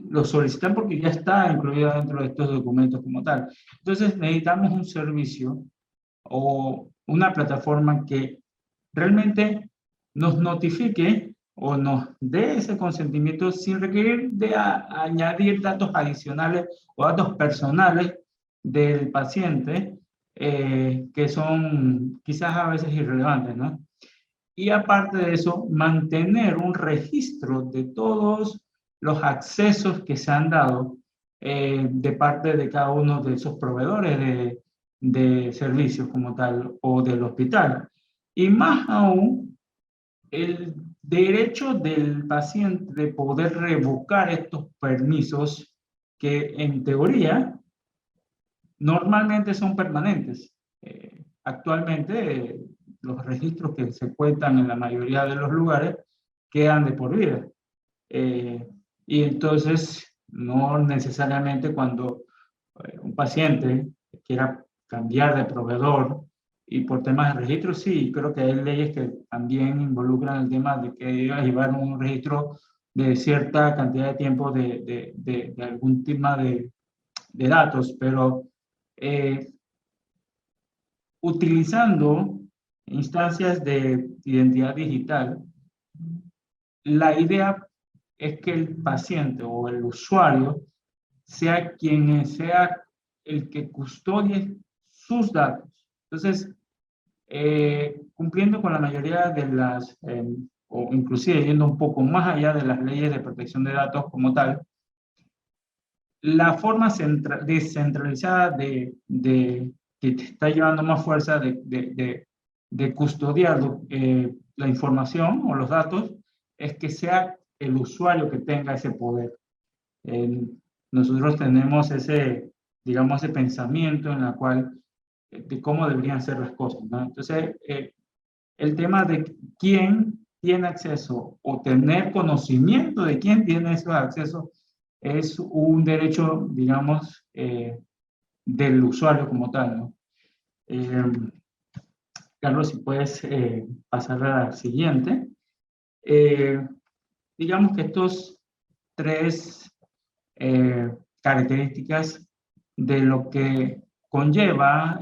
lo solicitan porque ya está incluido dentro de estos documentos como tal. Entonces necesitamos un servicio o una plataforma que realmente nos notifique o nos dé ese consentimiento sin requerir de añadir datos adicionales o datos personales del paciente, que son quizás a veces irrelevantes, ¿no? Y aparte de eso, mantener un registro de todos los accesos que se han dado de parte de cada uno de esos proveedores de servicios como tal o del hospital. Y más aún, el derecho del paciente de poder revocar estos permisos que en teoría normalmente son permanentes. Actualmente los registros que se cuentan en la mayoría de los lugares quedan de por vida. Y entonces no necesariamente cuando un paciente quiera cambiar de proveedor y por temas de registro, sí, creo que hay leyes que también involucran el tema de que deba llevar un registro de cierta cantidad de tiempo de algún tema de datos, pero utilizando instancias de identidad digital, la idea es que el paciente o el usuario sea quien sea el que custodie sus datos. Entonces, cumpliendo con la mayoría de las, o inclusive yendo un poco más allá de las leyes de protección de datos como tal, la forma descentralizada que te está llevando más fuerza de custodiar la información o los datos es que sea el usuario que tenga ese poder. Nosotros tenemos ese, digamos, ese pensamiento en la cual de cómo deberían ser las cosas, ¿no? Entonces, el tema de quién tiene acceso o tener conocimiento de quién tiene esos accesos es un derecho, digamos, del usuario como tal, ¿no? Carlos, si puedes pasar a la siguiente. Digamos que estos tres características de lo que conlleva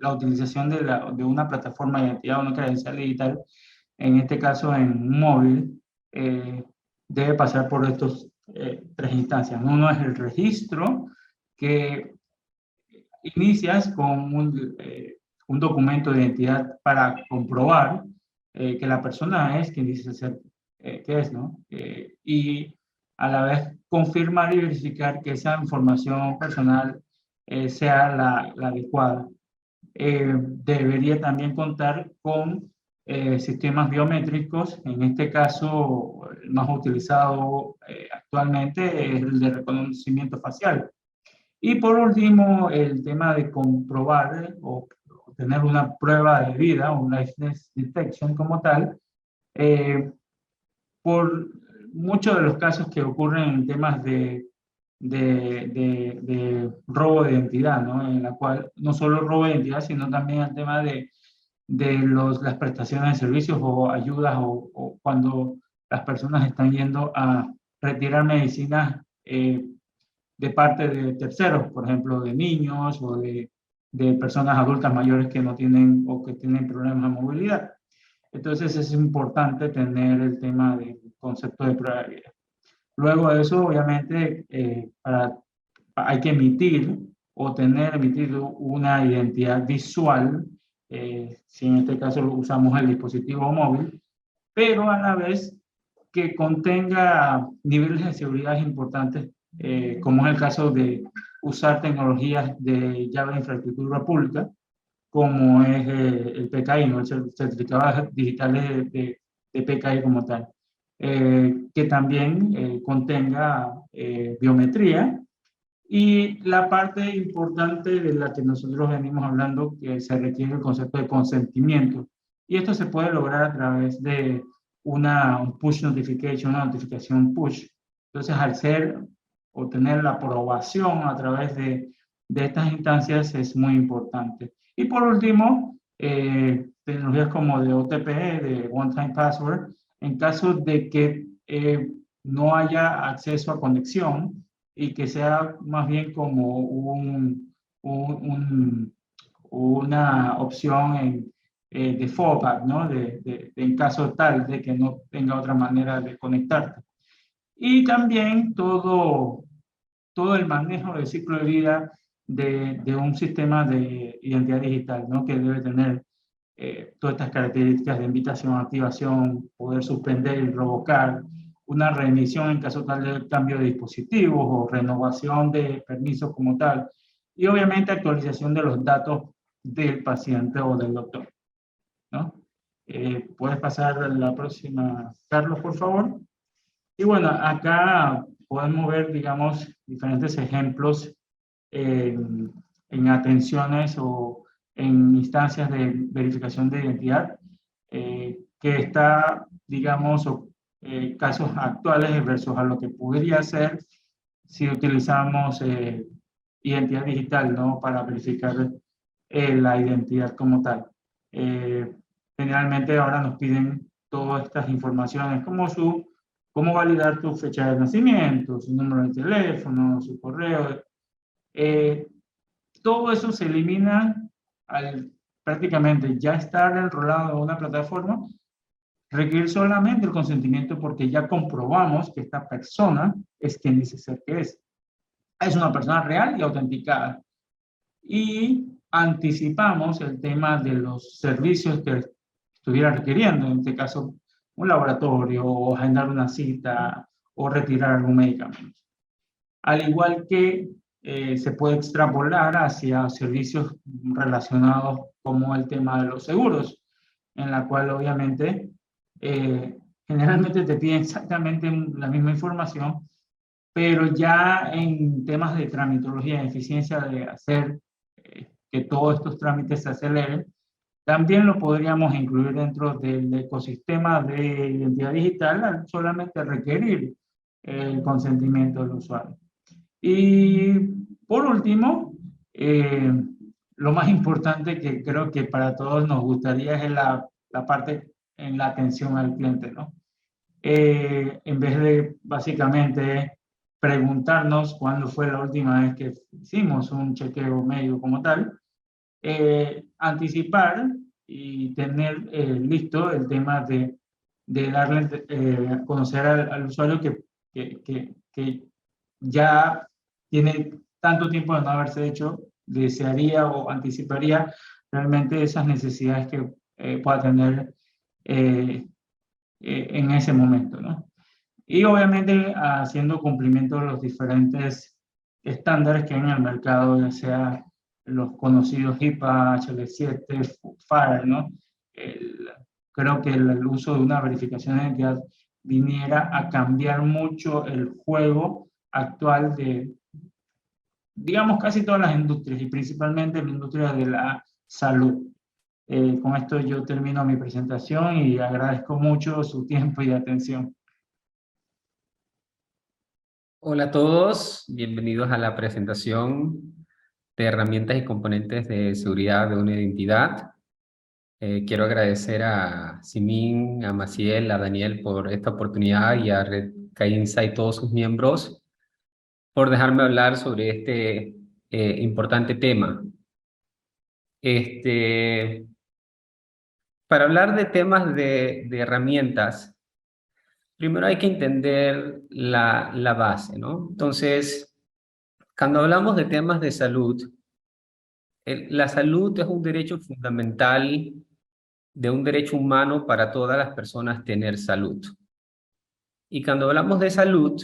la utilización de una plataforma de identidad o una credencial digital, en este caso en un móvil, debe pasar por estos tres instancias. Uno es el registro, que inicias con un documento de identidad para comprobar que la persona es quien dice ser que es, ¿no? Y a la vez confirmar y verificar que esa información personal sea la adecuada. Debería también contar con sistemas biométricos. En este caso, el más utilizado actualmente es el de reconocimiento facial. Y por último, el tema de comprobar o tener una prueba de vida, un liveness detection como tal, por muchos de los casos que ocurren en temas de robo de identidad, ¿no? En la cual no solo robo de identidad, sino también el tema de las prestaciones de servicios o ayudas o cuando las personas están yendo a retirar medicinas de parte de terceros, por ejemplo, de niños o de personas adultas mayores que no tienen o que tienen problemas de movilidad. Entonces es importante tener el tema del concepto de prueba de vida. Luego de eso, obviamente, hay que emitir o tener emitido una identidad visual, si en este caso usamos el dispositivo móvil, pero a la vez que contenga niveles de seguridad importantes, como es el caso de usar tecnologías de llave de infraestructura pública, como es el PKI, ¿no? El certificado digital de PKI como tal, que también contenga biometría. Y la parte importante de la que nosotros venimos hablando, que se requiere el concepto de consentimiento. Y esto se puede lograr a través de un push notification, una notificación push. Entonces, al ser o tener la aprobación a través de estas instancias es muy importante. Y por último, tecnologías como de OTP, de One Time Password, en caso de que no haya acceso a conexión y que sea más bien como una opción de fallback, ¿no? En caso tal de que no tenga otra manera de conectarte. Y también todo el manejo del ciclo de vida de un sistema de identidad digital, ¿no? Que debe tener todas estas características de invitación, activación, poder suspender y revocar, una remisión en caso tal de cambio de dispositivos o renovación de permisos como tal, y obviamente actualización de los datos del paciente o del doctor, ¿no? ¿Puedes pasar a la próxima, Carlos, por favor? Y bueno, acá podemos ver, digamos, diferentes ejemplos en atenciones o en instancias de verificación de identidad, que está, digamos, casos actuales versus a lo que podría ser si utilizamos identidad digital, ¿no? Para verificar la identidad como tal. Generalmente ahora nos piden todas estas informaciones como cómo validar tu fecha de nacimiento, su número de teléfono, su correo. Todo eso se elimina al prácticamente ya estar enrolado en una plataforma, requiere solamente el consentimiento porque ya comprobamos que esta persona es quien dice ser que es. Es una persona real y autenticada. Y anticipamos el tema de los servicios que estuviera requiriendo, en este caso un laboratorio, o agendar una cita, o retirar algún medicamento. Al igual que se puede extrapolar hacia servicios relacionados como el tema de los seguros, en la cual obviamente generalmente te piden exactamente la misma información, pero ya en temas de tramitología, de eficiencia de hacer que todos estos trámites se aceleren, también lo podríamos incluir dentro del ecosistema de identidad digital al solamente requerir el consentimiento del usuario. Y por último, lo más importante que creo que para todos nos gustaría es la parte en la atención al cliente, ¿no? En vez de básicamente preguntarnos cuándo fue la última vez que hicimos un chequeo médico como tal, anticipar y tener listo el tema de darle a conocer al usuario que ya tiene tanto tiempo de no haberse hecho, desearía o anticiparía realmente esas necesidades que pueda tener en ese momento, ¿no? Y obviamente haciendo cumplimiento de los diferentes estándares que hay en el mercado, ya sea los conocidos HIPAA, HL7, FAIR, ¿no? Creo que el uso de una verificación de identidad viniera a cambiar mucho el juego actual de, digamos, casi todas las industrias y principalmente la industria de la salud. Con esto yo termino mi presentación y agradezco mucho su tiempo y atención. Hola a todos, bienvenidos a la presentación de herramientas y componentes de seguridad de una identidad. Quiero agradecer a Simin, a Maciel, a Daniel por esta oportunidad y a Red Cainsa y todos sus miembros por dejarme hablar sobre este importante tema. Para hablar de temas de herramientas, primero hay que entender la base, ¿no? Entonces, cuando hablamos de temas de salud, la salud es un derecho fundamental de un derecho humano para todas las personas tener salud. Y cuando hablamos de salud,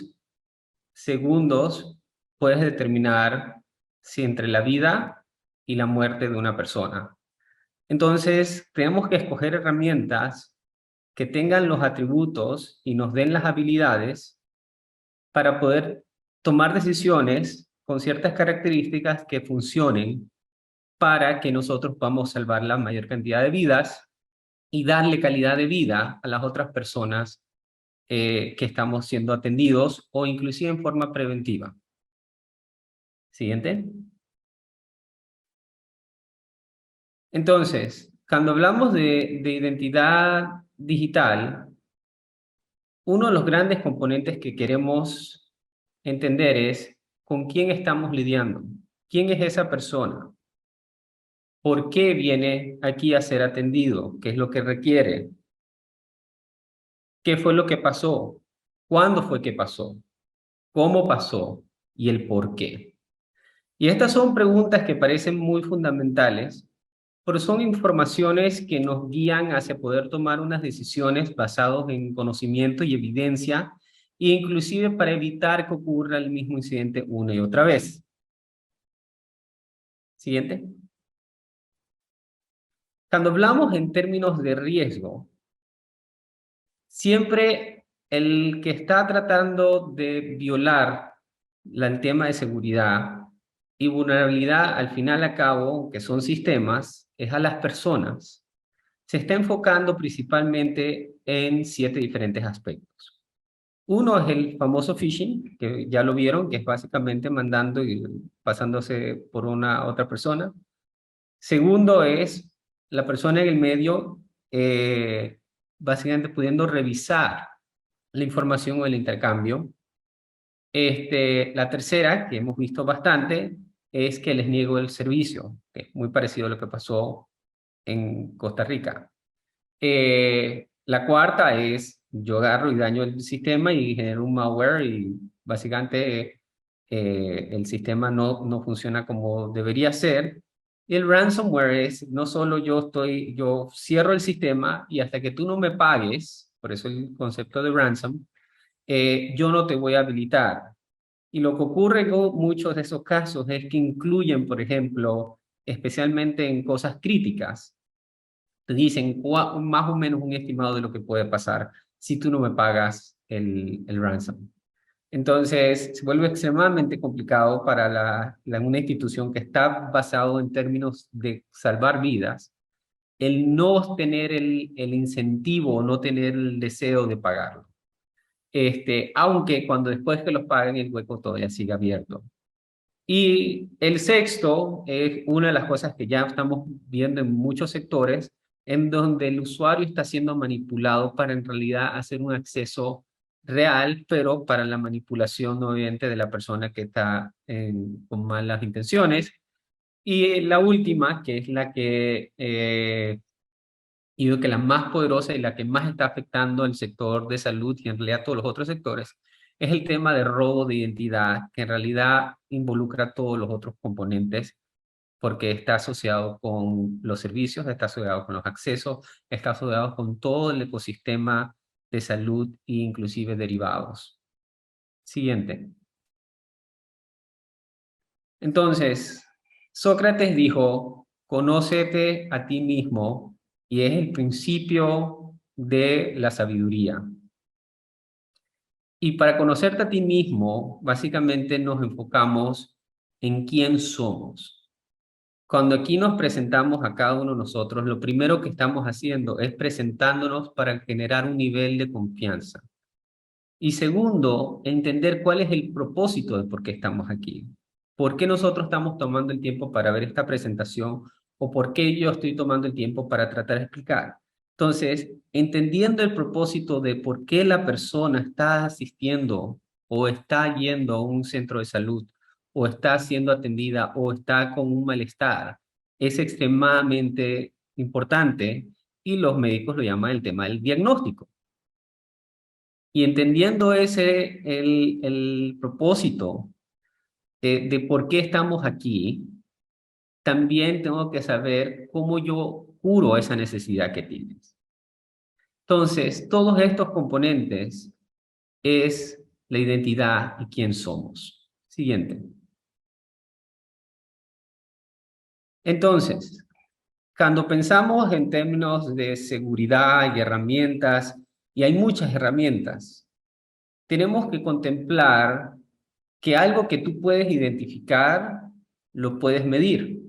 segundos puedes determinar si entre la vida y la muerte de una persona. Entonces, tenemos que escoger herramientas que tengan los atributos y nos den las habilidades para poder tomar decisiones con ciertas características que funcionen para que nosotros podamos salvar la mayor cantidad de vidas y darle calidad de vida a las otras personas que estamos siendo atendidos o inclusive en forma preventiva. Siguiente. Entonces, cuando hablamos de identidad digital, uno de los grandes componentes que queremos entender es con quién estamos lidiando. ¿Quién es esa persona? ¿Por qué viene aquí a ser atendido? ¿Qué es lo que requiere? ¿Qué fue lo que pasó? ¿Cuándo fue que pasó? ¿Cómo pasó? Y el por qué. Y estas son preguntas que parecen muy fundamentales, pero son informaciones que nos guían hacia poder tomar unas decisiones basadas en conocimiento y evidencia, e inclusive para evitar que ocurra el mismo incidente una y otra vez. Siguiente. Cuando hablamos en términos de riesgo, siempre el que está tratando de violar el tema de seguridad y vulnerabilidad, al final a cabo, que son sistemas, es a las personas. Se está enfocando principalmente en 7 diferentes aspectos. Uno es el famoso phishing, que ya lo vieron, que es básicamente mandando y pasándose por una otra persona. Segundo es la persona en el medio, básicamente pudiendo revisar la información o el intercambio. La tercera, que hemos visto bastante, es que les niego el servicio, que es muy parecido a lo que pasó en Costa Rica. La cuarta es, yo agarro y daño el sistema y genero un malware y básicamente el sistema no funciona como debería ser. Y el ransomware es, no solo yo cierro el sistema y hasta que tú no me pagues, por eso el concepto de ransom, yo no te voy a habilitar. Y lo que ocurre con muchos de esos casos es que incluyen, por ejemplo, especialmente en cosas críticas, te dicen más o menos un estimado de lo que puede pasar si tú no me pagas el ransom. Entonces, se vuelve extremadamente complicado para una institución que está basado en términos de salvar vidas, el no tener el incentivo, no tener el deseo de pagarlo. Aunque cuando después que los paguen el hueco todavía sigue abierto. Y el sexto es una de las cosas que ya estamos viendo en muchos sectores, en donde el usuario está siendo manipulado para en realidad hacer un acceso real, pero para la manipulación, obviamente, de la persona que está con malas intenciones. Y la última, que es la que y creo que la más poderosa y la que más está afectando el sector de salud y en realidad todos los otros sectores, es el tema de robo de identidad, que en realidad involucra todos los otros componentes porque está asociado con los servicios, está asociado con los accesos, está asociado con todo el ecosistema de salud e inclusive derivados. Siguiente. Entonces, Sócrates dijo, conócete a ti mismo, y es el principio de la sabiduría. Y para conocerte a ti mismo, básicamente nos enfocamos en quién somos. Cuando aquí nos presentamos a cada uno de nosotros, lo primero que estamos haciendo es presentándonos para generar un nivel de confianza. Y segundo, entender cuál es el propósito de por qué estamos aquí. ¿Por qué nosotros estamos tomando el tiempo para ver esta presentación? ¿O por qué yo estoy tomando el tiempo para tratar de explicar? Entonces, entendiendo el propósito de por qué la persona está asistiendo o está yendo a un centro de salud o está siendo atendida o está con un malestar, es extremadamente importante y los médicos lo llaman el tema del diagnóstico. Y entendiendo el propósito de por qué estamos aquí, también tengo que saber cómo yo curo esa necesidad que tienes. Entonces, todos estos componentes es la identidad y quién somos. Siguiente. Entonces, cuando pensamos en términos de seguridad y herramientas, y hay muchas herramientas, tenemos que contemplar que algo que tú puedes identificar, lo puedes medir.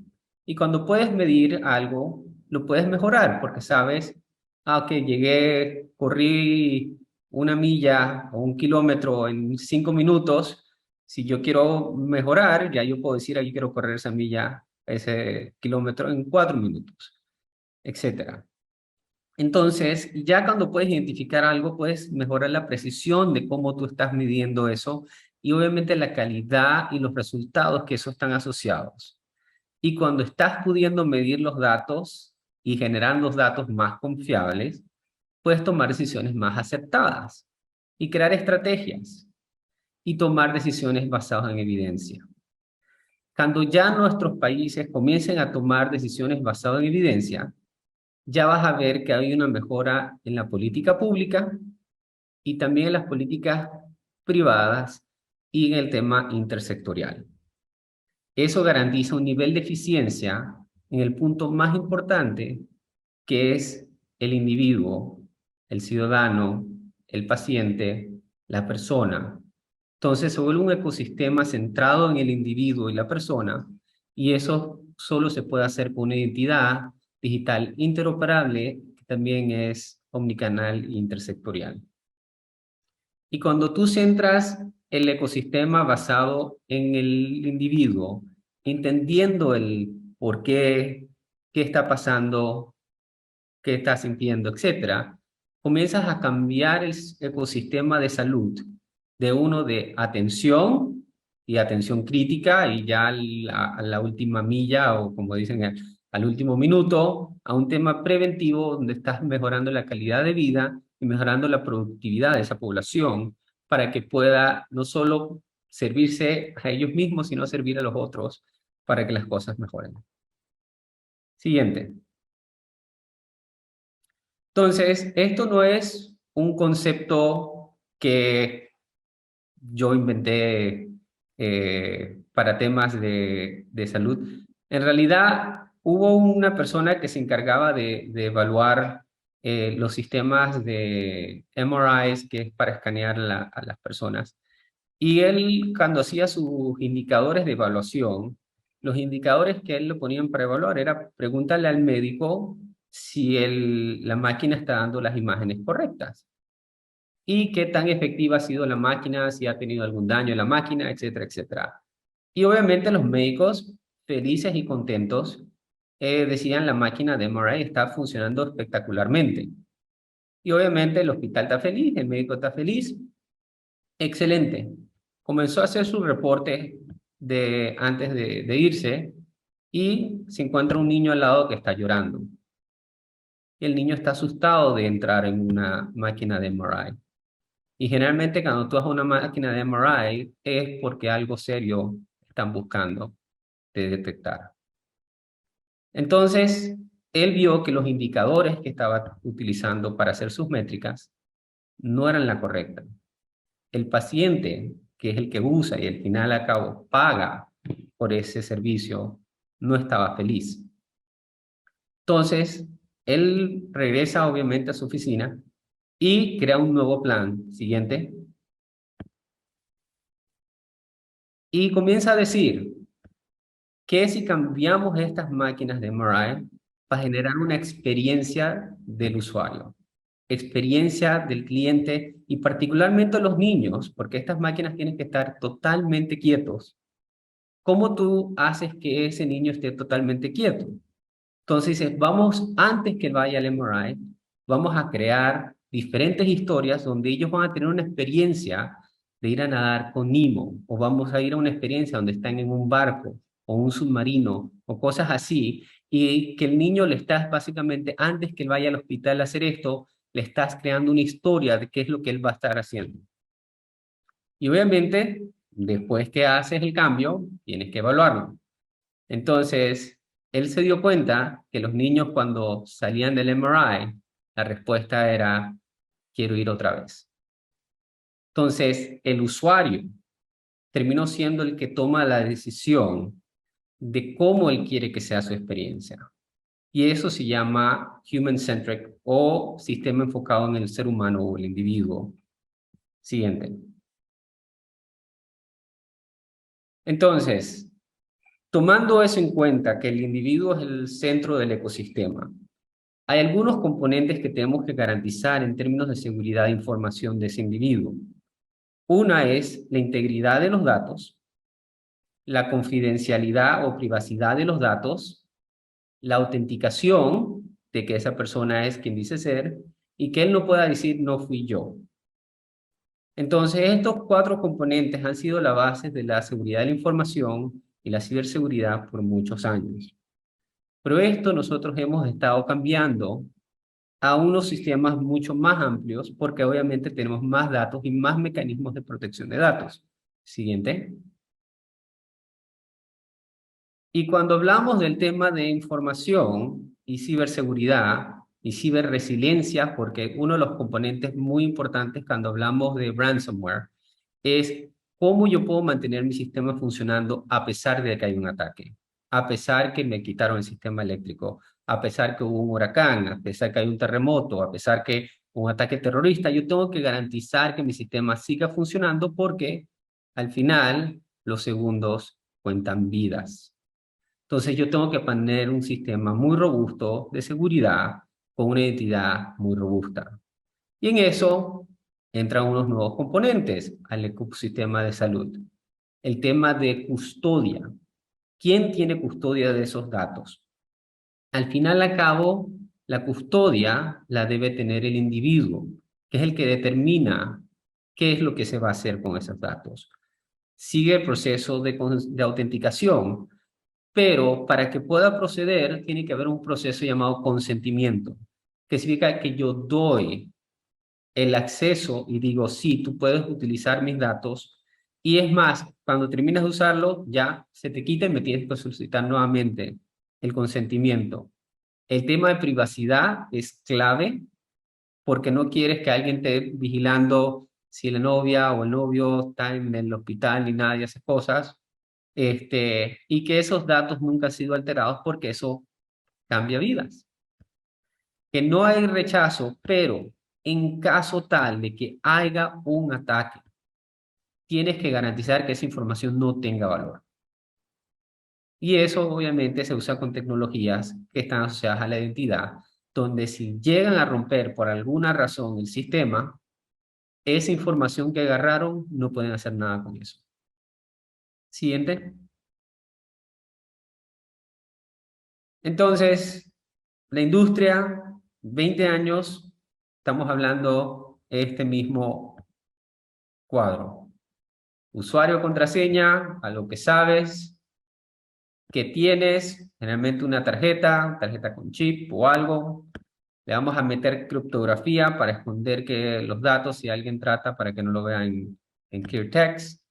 Y cuando puedes medir algo, lo puedes mejorar, porque sabes, ok, llegué, corrí 1 milla o 1 kilómetro en 5 minutos. Si yo quiero mejorar, ya yo puedo decir, yo quiero correr esa milla, ese kilómetro en 4 minutos, etcétera. Entonces, ya cuando puedes identificar algo, puedes mejorar la precisión de cómo tú estás midiendo eso y obviamente la calidad y los resultados que eso están asociados. Y cuando estás pudiendo medir los datos y generar los datos más confiables, puedes tomar decisiones más acertadas y crear estrategias y tomar decisiones basadas en evidencia. Cuando ya nuestros países comiencen a tomar decisiones basadas en evidencia, ya vas a ver que hay una mejora en la política pública y también en las políticas privadas y en el tema intersectorial. Eso garantiza un nivel de eficiencia en el punto más importante, que es el individuo, el ciudadano, el paciente, la persona. Entonces se vuelve un ecosistema centrado en el individuo y la persona, y eso solo se puede hacer con una identidad digital interoperable, que también es omnicanal e intersectorial. Y cuando tú centras el ecosistema basado en el individuo, entendiendo el por qué, qué está pasando, qué está sintiendo, etcétera, comienzas a cambiar el ecosistema de salud de uno de atención y atención crítica y ya a la última milla o como dicen al último minuto, a un tema preventivo donde estás mejorando la calidad de vida y mejorando la productividad de esa población para que pueda no solo servirse a ellos mismos, sino servir a los otros para que las cosas mejoren. Siguiente. Entonces, esto no es un concepto que yo inventé para temas de salud. En realidad, hubo una persona que se encargaba de evaluar los sistemas de MRIs, que es para escanear a las personas. Y él, cuando hacía sus indicadores de evaluación, los indicadores que él le ponían para evaluar era preguntarle al médico si la máquina está dando las imágenes correctas y qué tan efectiva ha sido la máquina, si ha tenido algún daño en la máquina, etcétera, etcétera. Y obviamente los médicos, felices y contentos, decían la máquina de MRI está funcionando espectacularmente. Y obviamente el hospital está feliz, el médico está feliz, Excelente. Comenzó a hacer su reporte antes de irse y se encuentra un niño al lado que está llorando. Y el niño está asustado de entrar en una máquina de MRI. Y generalmente cuando tú vas a una máquina de MRI es porque algo serio están buscando de detectar. Entonces, él vio que los indicadores que estaba utilizando para hacer sus métricas no eran la correcta. El paciente, que es el que usa y al final a cabo paga por ese servicio, no estaba feliz. Entonces, él regresa obviamente a su oficina y crea un nuevo plan. Siguiente. Y comienza a decir que si cambiamos estas máquinas de MRI para generar una experiencia del usuario, experiencia del cliente y particularmente los niños, porque estas máquinas tienen que estar totalmente quietos. ¿Cómo tú haces que ese niño esté totalmente quieto? Entonces dices, vamos, antes que él vaya al MRI, vamos a crear diferentes historias donde ellos van a tener una experiencia de ir a nadar con Nemo, o vamos a ir a una experiencia donde están en un barco, o un submarino, o cosas así, y que el niño le estás básicamente, antes que él vaya al hospital a hacer esto, le estás creando una historia de qué es lo que él va a estar haciendo. Y obviamente, después que haces el cambio, tienes que evaluarlo. Entonces, él se dio cuenta que los niños cuando salían del MRI, la respuesta era, quiero ir otra vez. Entonces, el usuario terminó siendo el que toma la decisión de cómo él quiere que sea su experiencia. Y eso se llama human-centric o sistema enfocado en el ser humano o el individuo. Siguiente. Entonces, tomando eso en cuenta, que el individuo es el centro del ecosistema, hay algunos componentes que tenemos que garantizar en términos de seguridad de información de ese individuo. Una es la integridad de los datos, la confidencialidad o privacidad de los datos, la autenticación de que esa persona es quien dice ser y que él no pueda decir no fui yo. Entonces, estos 4 componentes han sido la base de la seguridad de la información y la ciberseguridad por muchos años. Pero esto nosotros hemos estado cambiando a unos sistemas mucho más amplios porque obviamente tenemos más datos y más mecanismos de protección de datos. Siguiente. Y cuando hablamos del tema de información y ciberseguridad y ciberresiliencia, porque uno de los componentes muy importantes cuando hablamos de ransomware es cómo yo puedo mantener mi sistema funcionando a pesar de que hay un ataque, a pesar que me quitaron el sistema eléctrico, a pesar que hubo un huracán, a pesar que hay un terremoto, a pesar que un ataque terrorista, yo tengo que garantizar que mi sistema siga funcionando porque al final los segundos cuentan vidas. Entonces yo tengo que poner un sistema muy robusto de seguridad con una identidad muy robusta. Y en eso entran unos nuevos componentes al ecosistema de salud. El tema de custodia. ¿Quién tiene custodia de esos datos? Al final a cabo, la custodia la debe tener el individuo, que es el que determina qué es lo que se va a hacer con esos datos. Sigue el proceso de autenticación, pero para que pueda proceder tiene que haber un proceso llamado consentimiento, que significa que yo doy el acceso y digo, sí, tú puedes utilizar mis datos, y es más, cuando terminas de usarlo, ya se te quita y me tienes que solicitar nuevamente el consentimiento. El tema de privacidad es clave porque no quieres que alguien esté vigilando si la novia o el novio está en el hospital ni nada de esas cosas, y que esos datos nunca han sido alterados porque eso cambia vidas. Que no hay rechazo, pero en caso tal de que haya un ataque, tienes que garantizar que esa información no tenga valor. Y eso obviamente se usa con tecnologías que están asociadas a la identidad, donde si llegan a romper por alguna razón el sistema, esa información que agarraron no pueden hacer nada con eso. Siguiente. Entonces, la industria, 20 años, estamos hablando este mismo cuadro. Usuario, contraseña, a lo que sabes, que tienes, generalmente una tarjeta con chip o algo. Le vamos a meter criptografía para esconder los datos si alguien trata para que no lo vea en clear text.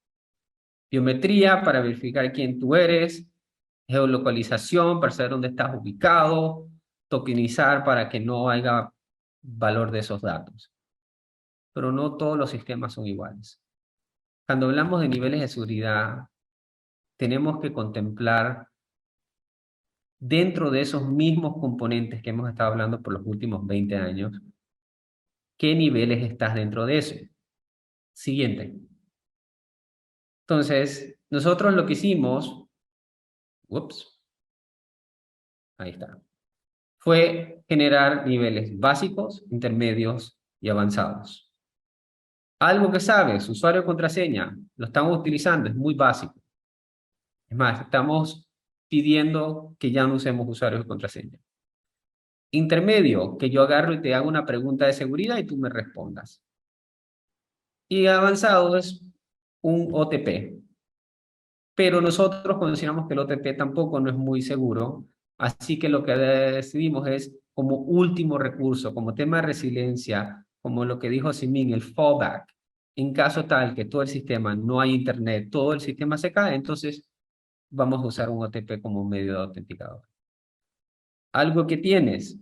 Biometría para verificar quién tú eres. Geolocalización para saber dónde estás ubicado. Tokenizar para que no haya valor de esos datos. Pero no todos los sistemas son iguales. Cuando hablamos de niveles de seguridad, tenemos que contemplar dentro de esos mismos componentes que hemos estado hablando por los últimos 20 años, ¿qué niveles estás dentro de eso? Siguiente. Entonces, nosotros lo que hicimos, ahí está, fue generar niveles básicos, intermedios y avanzados. Algo que sabes, usuario y contraseña, lo estamos utilizando, es muy básico. Es más, estamos pidiendo que ya no usemos usuarios y contraseña. Intermedio, que yo agarro y te hago una pregunta de seguridad y tú me respondas. Y avanzado es un OTP. Pero nosotros consideramos que el OTP tampoco no es muy seguro, así que lo que decidimos es como último recurso, como tema de resiliencia, como lo que dijo Simin, el fallback. En caso tal que todo el sistema no hay internet, todo el sistema se cae, entonces vamos a usar un OTP como medio de autenticador. Algo que tienes,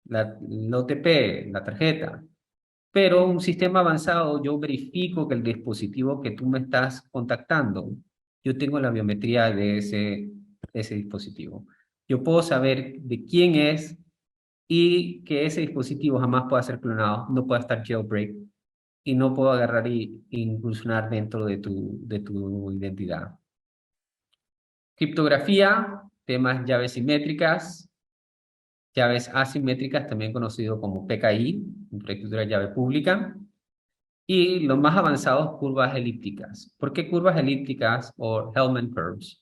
el OTP, la tarjeta, pero un sistema avanzado, yo verifico que el dispositivo que tú me estás contactando, yo tengo la biometría de ese dispositivo. Yo puedo saber de quién es y que ese dispositivo jamás pueda ser clonado, no pueda estar jailbreak y no puedo agarrar y incursionar dentro de tu identidad. Criptografía, temas llaves simétricas, llaves asimétricas, también conocido como PKI, infraestructura de llave pública. Y los más avanzados, curvas elípticas. ¿Por qué curvas elípticas o Hellman curves?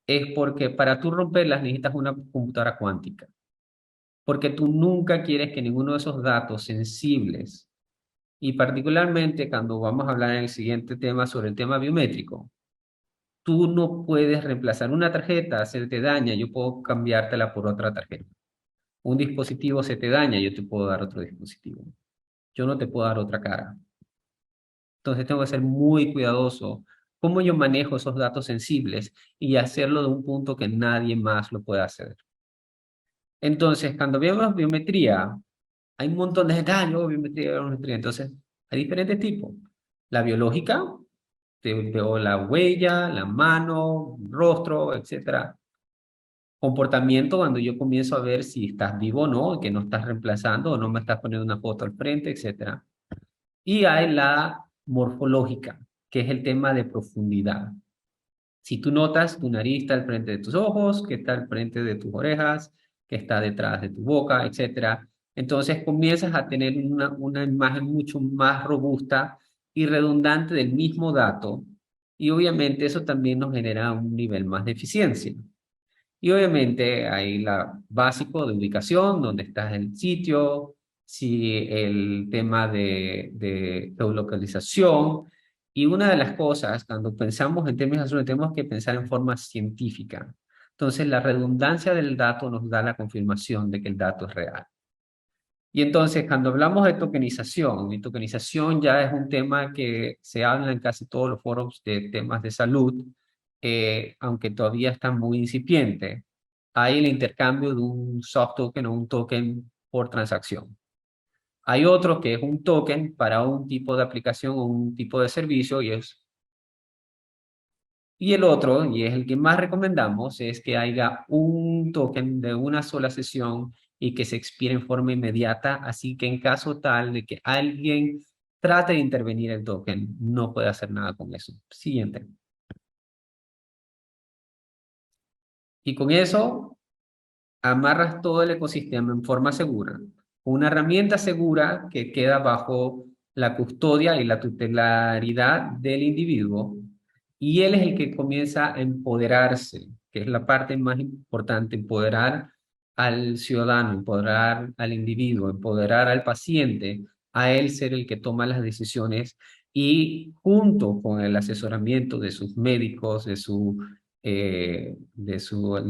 Es porque para tú romperlas necesitas una computadora cuántica. Porque tú nunca quieres que ninguno de esos datos sensibles, y particularmente cuando vamos a hablar en el siguiente tema sobre el tema biométrico, tú no puedes reemplazar una tarjeta, se te daña, yo puedo cambiártela por otra tarjeta. Un dispositivo se te daña, yo te puedo dar otro dispositivo. Yo no te puedo dar otra cara. Entonces tengo que ser muy cuidadoso cómo yo manejo esos datos sensibles y hacerlo de un punto que nadie más lo pueda hacer. Entonces, cuando vemos biometría, hay un montón de detalles, biometría. Entonces, hay diferentes tipos. La biológica, veo la huella, la mano, rostro, etc. Comportamiento, cuando yo comienzo a ver si estás vivo o no, que no estás reemplazando o no me estás poniendo una foto al frente, etc. Y hay la morfológica, que es el tema de profundidad. Si tú notas, tu nariz está al frente de tus ojos, que está al frente de tus orejas, que está detrás de tu boca, etc. Entonces comienzas a tener una imagen mucho más robusta y redundante del mismo dato, y obviamente eso también nos genera un nivel más de eficiencia. Y obviamente hay la básico de ubicación, donde estás en el sitio, si el tema de geolocalización. Y una de las cosas, cuando pensamos en términos de salud, tenemos que pensar en forma científica. Entonces, la redundancia del dato nos da la confirmación de que el dato es real. Y entonces, cuando hablamos de tokenización, y tokenización ya es un tema que se habla en casi todos los foros de temas de salud, aunque todavía está muy incipiente, hay el intercambio de un soft token o un token por transacción. Hay otro que es un token para un tipo de aplicación o un tipo de servicio y el otro, y es el que más recomendamos, es que haya un token de una sola sesión y que se expire en forma inmediata, así que en caso tal de que alguien trate de intervenir el token, no puede hacer nada con eso. Siguiente. Y con eso, amarras todo el ecosistema en forma segura. Una herramienta segura que queda bajo la custodia y la tutelaridad del individuo, y él es el que comienza a empoderarse, que es la parte más importante, empoderar al ciudadano, empoderar al individuo, empoderar al paciente, a él ser el que toma las decisiones y junto con el asesoramiento de sus médicos, la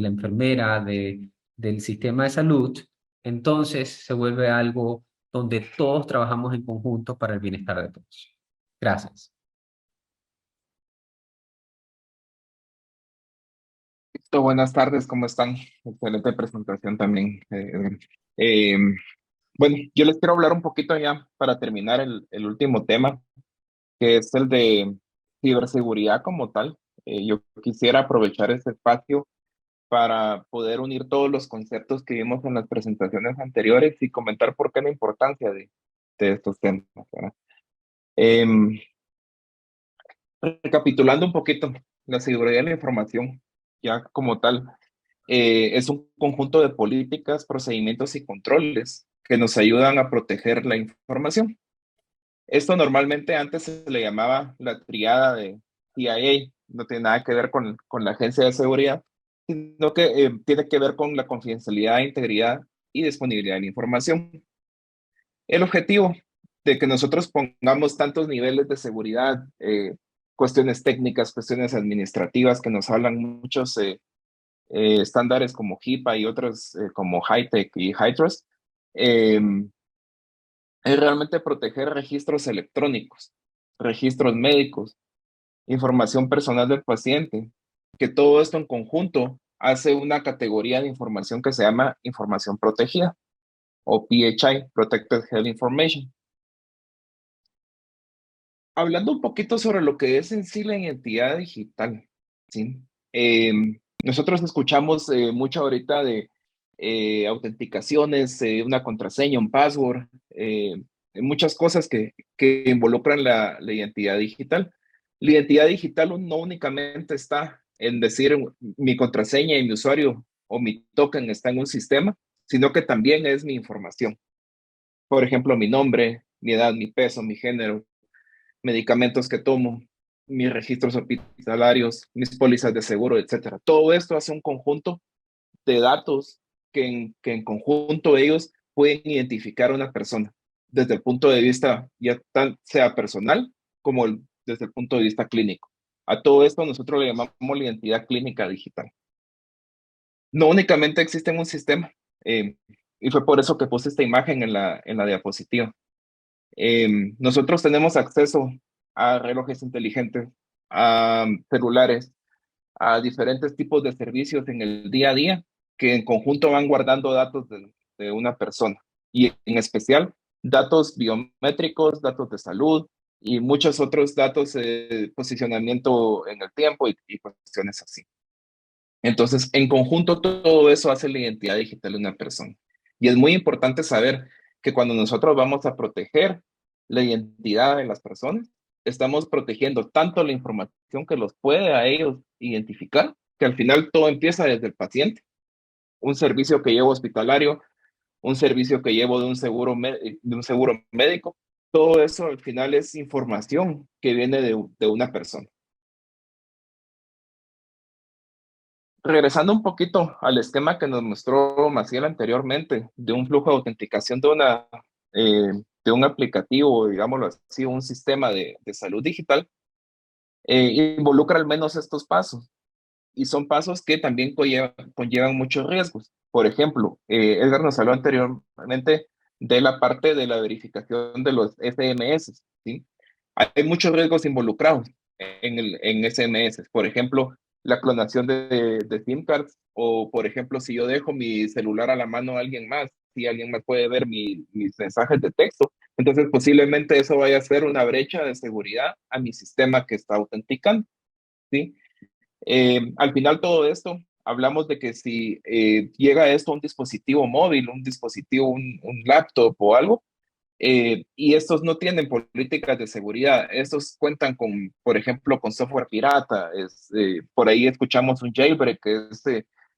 enfermera, del sistema de salud, entonces se vuelve algo donde todos trabajamos en conjunto para el bienestar de todos. Gracias. Buenas tardes, ¿cómo están? Excelente presentación también. Edgar. Eh, bueno, yo les quiero hablar un poquito ya para terminar el último tema, que es el de ciberseguridad como tal. Yo quisiera aprovechar este espacio para poder unir todos los conceptos que vimos en las presentaciones anteriores y comentar por qué la importancia de estos temas, ¿verdad? Em, Recapitulando un poquito, la seguridad de la información, ya como tal, es un conjunto de políticas, procedimientos y controles que nos ayudan a proteger la información. Esto normalmente antes se le llamaba la triada de CIA, no tiene nada que ver con la agencia de seguridad, sino que tiene que ver con la confidencialidad, integridad y disponibilidad de la información. El objetivo de que nosotros pongamos tantos niveles de seguridad, cuestiones técnicas, cuestiones administrativas que nos hablan muchos estándares como HIPAA y otros como HITECH y HITRUST, eh, es realmente proteger registros electrónicos, registros médicos, información personal del paciente, que todo esto en conjunto hace una categoría de información que se llama información protegida o PHI, Protected Health Information. Hablando un poquito sobre lo que es en sí la identidad digital, ¿sí? Eh, Nosotros escuchamos mucho ahorita de autenticaciones, una contraseña, un password, muchas cosas que involucran la identidad digital. La identidad digital no únicamente está en decir mi contraseña y mi usuario o mi token está en un sistema, sino que también es mi información. Por ejemplo, mi nombre, mi edad, mi peso, mi género, medicamentos que tomo, mis registros hospitalarios, mis pólizas de seguro, etcétera. Todo esto hace un conjunto de datos que en conjunto ellos pueden identificar a una persona desde el punto de vista ya sea personal como desde el punto de vista clínico. A todo esto nosotros le llamamos la identidad clínica digital. No únicamente existe en un sistema, y fue por eso que puse esta imagen en la diapositiva. Nosotros tenemos acceso a relojes inteligentes, a celulares, a diferentes tipos de servicios en el día a día que en conjunto van guardando datos de una persona y en especial datos biométricos, datos de salud y muchos otros datos de posicionamiento en el tiempo y cuestiones así. Entonces, en conjunto, todo eso hace la identidad digital de una persona. Y es muy importante saber que cuando nosotros vamos a proteger la identidad de las personas, estamos protegiendo tanto la información que los puede a ellos identificar, que al final todo empieza desde el paciente. Un servicio que llevo hospitalario, un servicio que llevo de un seguro médico, todo eso al final es información que viene de una persona. Regresando un poquito al esquema que nos mostró Maciel anteriormente, de un flujo de autenticación de un aplicativo, digámoslo así, un sistema de salud digital, involucra al menos estos pasos. Y son pasos que también conllevan muchos riesgos. Por ejemplo, Edgar nos habló anteriormente de la parte de la verificación de los SMS, ¿sí? Hay muchos riesgos involucrados en SMS. Por ejemplo, la clonación de SIM cards o, por ejemplo, si yo dejo mi celular a la mano a alguien más, si alguien más puede ver mis mensajes de texto, entonces posiblemente eso vaya a ser una brecha de seguridad a mi sistema que está autenticando, ¿sí? Al final todo esto, hablamos de que si llega esto a un dispositivo móvil, un dispositivo, un laptop o algo, y estos no tienen políticas de seguridad, estos cuentan con, por ejemplo, con software pirata, por ahí escuchamos un jailbreak, que es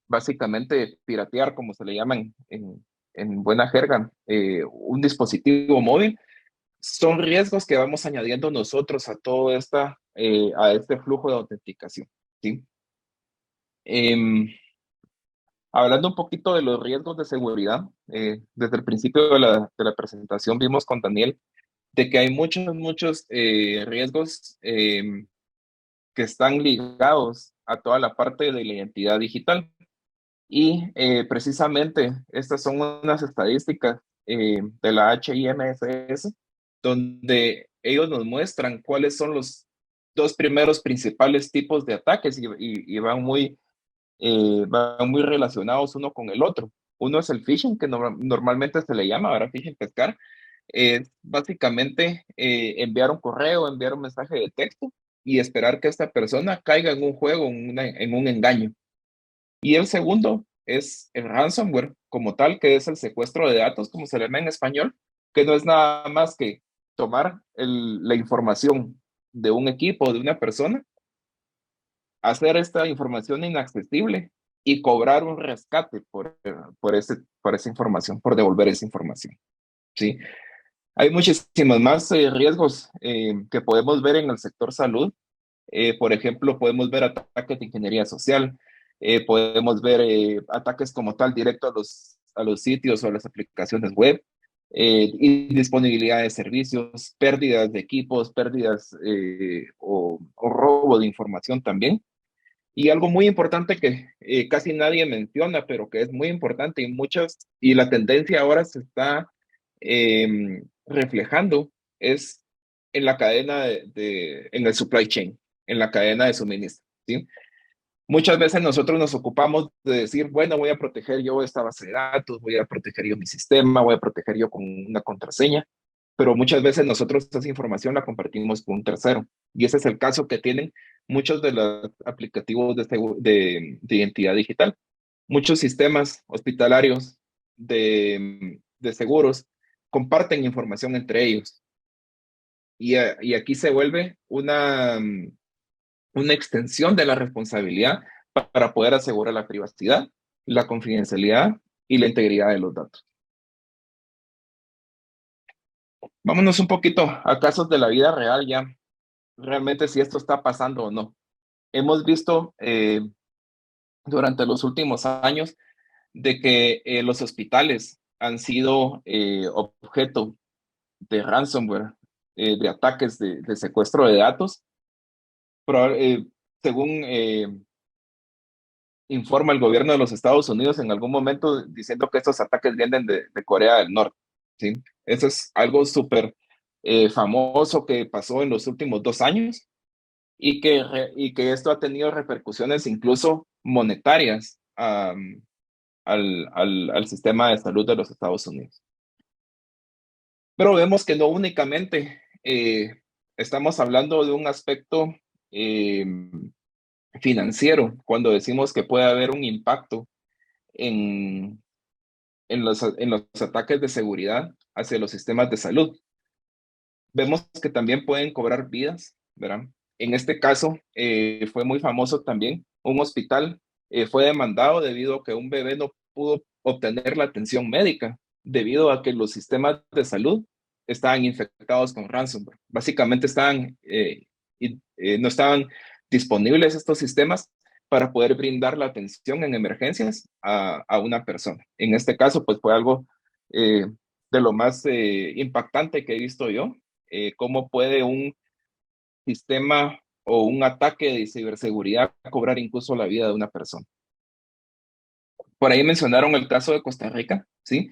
básicamente piratear, como se le llama en buena jerga, un dispositivo móvil. Son riesgos que vamos añadiendo nosotros a a este flujo de autenticación, ¿sí? Hablando un poquito de los riesgos de seguridad, desde el principio de la presentación vimos con Daniel de que hay muchos riesgos que están ligados a toda la parte de la identidad digital. Y precisamente estas son unas estadísticas de la HIMSS, donde ellos nos muestran cuáles son los dos primeros principales tipos de ataques y van muy relacionados uno con el otro. Uno es el phishing, que normalmente se le llama, ahora phishing pescar. Básicamente enviar un correo, enviar un mensaje de texto y esperar que esta persona caiga en un juego, en un engaño. Y el segundo es el ransomware como tal, que es el secuestro de datos, como se le llama en español, que no es nada más que tomar la información de un equipo, de una persona, hacer esta información inaccesible y cobrar un rescate por esa información, por devolver esa información. ¿Sí? Hay muchísimos más riesgos que podemos ver en el sector salud. Por ejemplo, podemos ver ataques de ingeniería social, podemos ver ataques como tal directo a los sitios o a las aplicaciones web, indisponibilidad de servicios, pérdidas de equipos, pérdidas o robo de información también. Y algo muy importante que casi nadie menciona, pero que es muy importante y la tendencia ahora se está reflejando, es en la cadena en el supply chain, en la cadena de suministro, ¿sí? Muchas veces nosotros nos ocupamos de decir, bueno, voy a proteger yo esta base de datos, voy a proteger yo mi sistema, voy a proteger yo con una contraseña, pero muchas veces nosotros esa información la compartimos con un tercero. Y ese es el caso que tienen muchos de los aplicativos de identidad digital. Muchos sistemas hospitalarios de seguros comparten información entre ellos. Y aquí se vuelve una extensión de la responsabilidad para poder asegurar la privacidad, la confidencialidad y la integridad de los datos. Vámonos un poquito a casos de la vida real ya, realmente si esto está pasando o no. Hemos visto durante los últimos años de que los hospitales han sido objeto de ransomware, de ataques de secuestro de datos, según informa el gobierno de los Estados Unidos en algún momento diciendo que estos ataques vienen de Corea del Norte. ¿Sí? Eso es algo súper famoso que pasó en los últimos 2 años y que esto ha tenido repercusiones incluso monetarias al sistema de salud de los Estados Unidos. Pero vemos que no únicamente estamos hablando de un aspecto financiero cuando decimos que puede haber un impacto en los ataques de seguridad hacia los sistemas de salud. Vemos que también pueden cobrar vidas, ¿verdad? En este caso fue muy famoso también. Un hospital fue demandado debido a que un bebé no pudo obtener la atención médica debido a que los sistemas de salud estaban infectados con ransomware. Básicamente no estaban disponibles estos sistemas para poder brindar la atención en emergencias a una persona. En este caso, pues fue algo de lo más impactante que he visto yo. Cómo puede un sistema o un ataque de ciberseguridad cobrar incluso la vida de una persona. Por ahí mencionaron el caso de Costa Rica, ¿sí?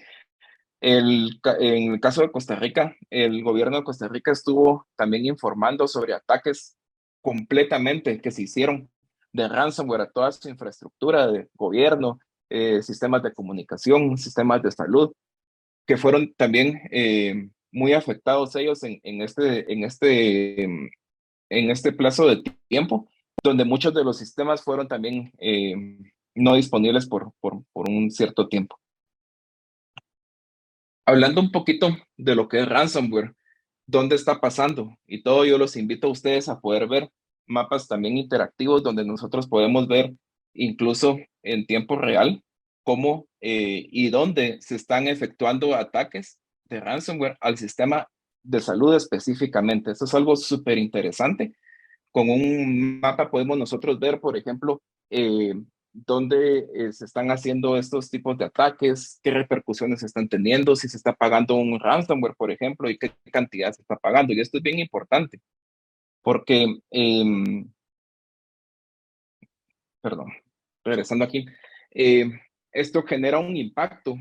En el caso de Costa Rica, el gobierno de Costa Rica estuvo también informando sobre ataques completamente que se hicieron de ransomware a toda su infraestructura de gobierno, sistemas de comunicación, sistemas de salud, que fueron también muy afectados ellos en este plazo de tiempo, donde muchos de los sistemas fueron también no disponibles por un cierto tiempo. Hablando un poquito de lo que es ransomware, dónde está pasando y todo, yo los invito a ustedes a poder ver mapas también interactivos donde nosotros podemos ver incluso en tiempo real cómo y dónde se están efectuando ataques de ransomware al sistema de salud específicamente. Eso es algo súper interesante. Con un mapa podemos nosotros ver, por ejemplo, dónde se están haciendo estos tipos de ataques, qué repercusiones están teniendo, si se está pagando un ransomware, por ejemplo, y qué cantidad se está pagando. Y esto es bien importante porque, perdón, regresando aquí, eh, esto genera un impacto,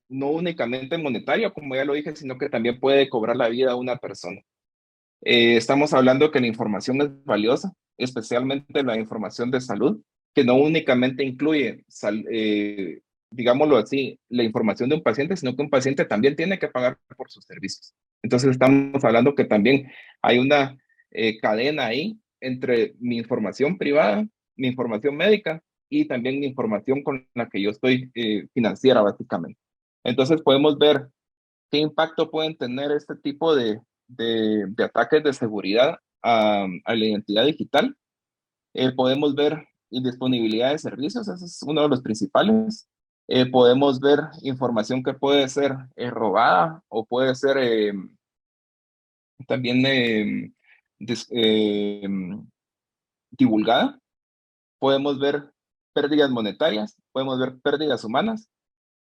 no únicamente monetario, como ya lo dije, sino que también puede cobrar la vida a una persona. Estamos hablando que la información es valiosa, especialmente la información de salud, que no únicamente incluye, digámoslo así, la información de un paciente, sino que un paciente también tiene que pagar por sus servicios. Entonces estamos hablando que también hay una cadena ahí entre mi información privada, mi información médica y también mi información con la que yo estoy financiera, básicamente. Entonces podemos ver qué impacto pueden tener este tipo de ataques de seguridad a la identidad digital. Podemos ver indisponibilidad de servicios, ese es uno de los principales. Podemos ver información que puede ser robada o puede ser también divulgada. Podemos ver pérdidas monetarias, podemos ver pérdidas humanas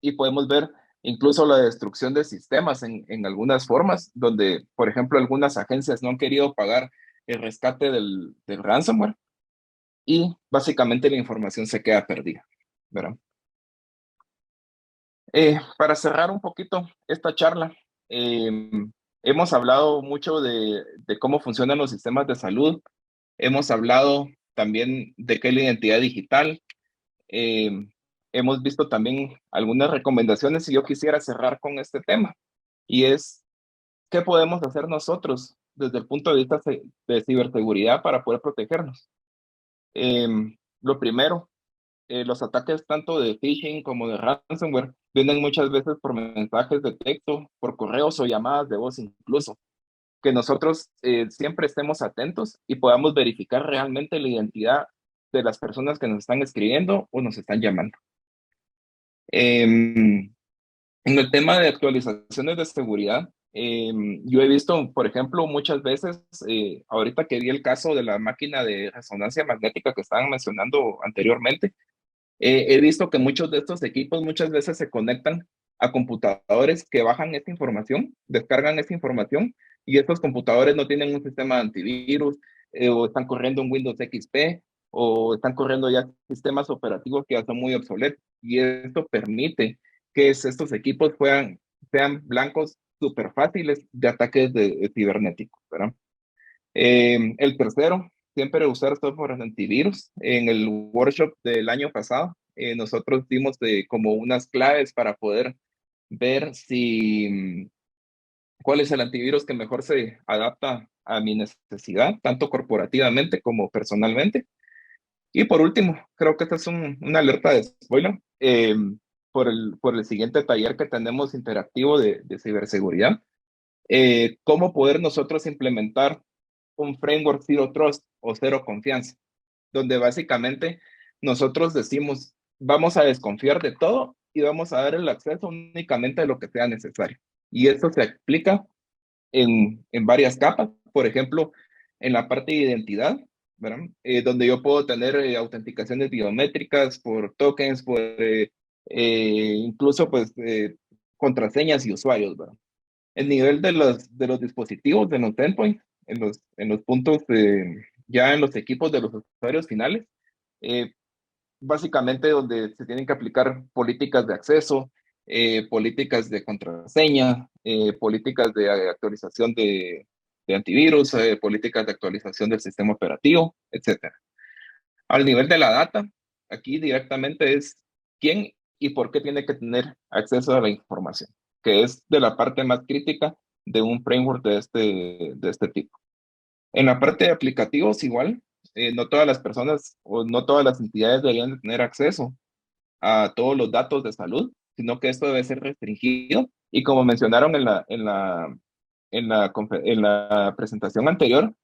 y podemos ver incluso la destrucción de sistemas en algunas formas, donde, por ejemplo, algunas agencias no han querido pagar el rescate del ransomware y básicamente la información se queda perdida, ¿verdad? Para cerrar un poquito esta charla, hemos hablado mucho de cómo funcionan los sistemas de salud, hemos hablado también de qué es la identidad digital, eh, hemos visto también algunas recomendaciones y yo quisiera cerrar con este tema y es qué podemos hacer nosotros desde el punto de vista de ciberseguridad para poder protegernos. Lo primero, los ataques tanto de phishing como de ransomware vienen muchas veces por mensajes de texto, por correos o llamadas de voz incluso. Que nosotros siempre estemos atentos y podamos verificar realmente la identidad de las personas que nos están escribiendo o nos están llamando. En el tema de actualizaciones de seguridad, yo he visto, por ejemplo, muchas veces, ahorita que vi el caso de la máquina de resonancia magnética que estaban mencionando anteriormente, he visto que muchos de estos equipos muchas veces se conectan a computadores que bajan esta información, descargan esta información, y estos computadores no tienen un sistema de antivirus, o están corriendo un Windows XP, o están corriendo ya sistemas operativos que ya son muy obsoletos, y esto permite que estos equipos sean blancos súper fáciles de ataques de cibernéticos, ¿verdad? El tercero, siempre usar software antivirus. En el workshop del año pasado, nosotros dimos como unas claves para poder ver cuál es el antivirus que mejor se adapta a mi necesidad, tanto corporativamente como personalmente. Y por último, creo que esta es una alerta de spoiler por el siguiente taller que tenemos interactivo de ciberseguridad. Cómo poder nosotros implementar un framework Zero Trust o cero confianza, donde básicamente nosotros decimos, vamos a desconfiar de todo y vamos a dar el acceso únicamente a lo que sea necesario. Y esto se explica en varias capas, por ejemplo, en la parte de identidad, ¿verdad? Donde yo puedo tener autenticaciones biométricas por tokens, por incluso pues contraseñas y usuarios, ¿verdad? El nivel de los dispositivos, de los endpoints, en los puntos, ya en los equipos de los usuarios finales, eh, básicamente donde se tienen que aplicar políticas de acceso, políticas de contraseña, políticas de actualización de antivirus, políticas de actualización del sistema operativo, etc. Al nivel de la data, aquí directamente es quién y por qué tiene que tener acceso a la información, que es de la parte más crítica de un framework de este tipo. En la parte de aplicativos, igual, no todas las personas o no todas las entidades deberían de tener acceso a todos los datos de salud, sino que esto debe ser restringido. Y como mencionaron en la presentación anterior,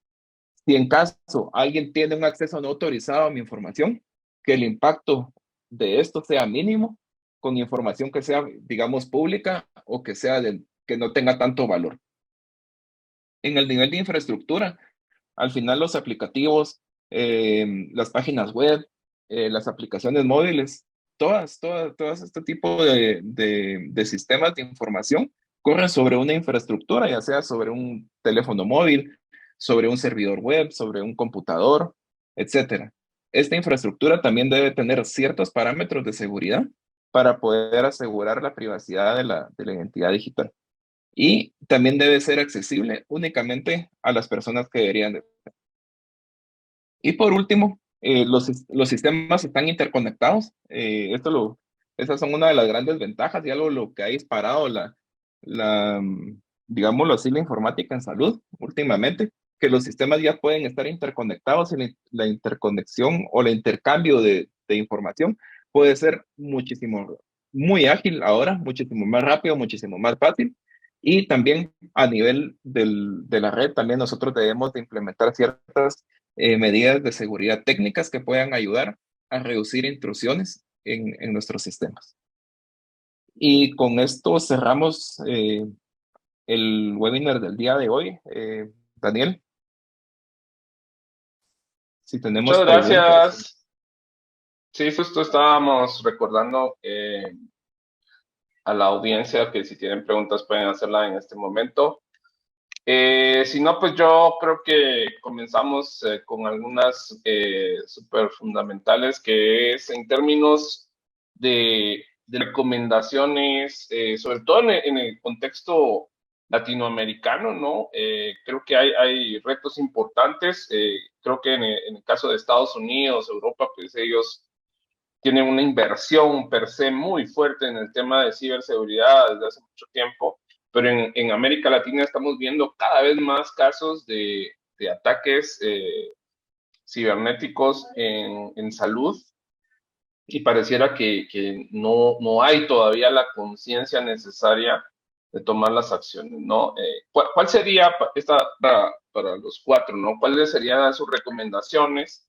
si en caso alguien tiene un acceso no autorizado a mi información, que el impacto de esto sea mínimo, con información que sea, digamos, pública o que no tenga tanto valor. En el nivel de infraestructura, al final los aplicativos, las páginas web, las aplicaciones móviles, todas este tipo de sistemas de información corren sobre una infraestructura, ya sea sobre un teléfono móvil, sobre un servidor web, sobre un computador, etcétera. Esta infraestructura también debe tener ciertos parámetros de seguridad para poder asegurar la privacidad de la identidad digital. Y también debe ser accesible únicamente a las personas que deberían de. Y por último, los sistemas están interconectados. Esas son una de las grandes ventajas y algo lo que ha disparado digámoslo así, la informática en salud últimamente, que los sistemas ya pueden estar interconectados y la interconexión o el intercambio de información puede ser muy ágil ahora, muchísimo más rápido, muchísimo más fácil. Y también a nivel de la red, también nosotros debemos de implementar ciertas medidas de seguridad técnicas que puedan ayudar a reducir intrusiones en nuestros sistemas. Y con esto cerramos el webinar del día de hoy. Daniel, si tenemos Sí. preguntas. Muchas Gracias. Sí, justo estábamos recordando a la audiencia que si tienen preguntas pueden hacerla en este momento. Si no, pues yo creo que comenzamos con algunas súper fundamentales, que es en términos de recomendaciones, sobre todo en el contexto latinoamericano, ¿no? Creo que hay retos importantes. Creo que en el caso de Estados Unidos, Europa, pues ellos tienen una inversión per se muy fuerte en el tema de ciberseguridad desde hace mucho tiempo, pero en América Latina estamos viendo cada vez más casos de ataques cibernéticos en salud, y pareciera que no hay todavía la conciencia necesaria de tomar las acciones, ¿no? ¿Cuál sería para los cuatro, ¿no? ¿Cuáles serían sus recomendaciones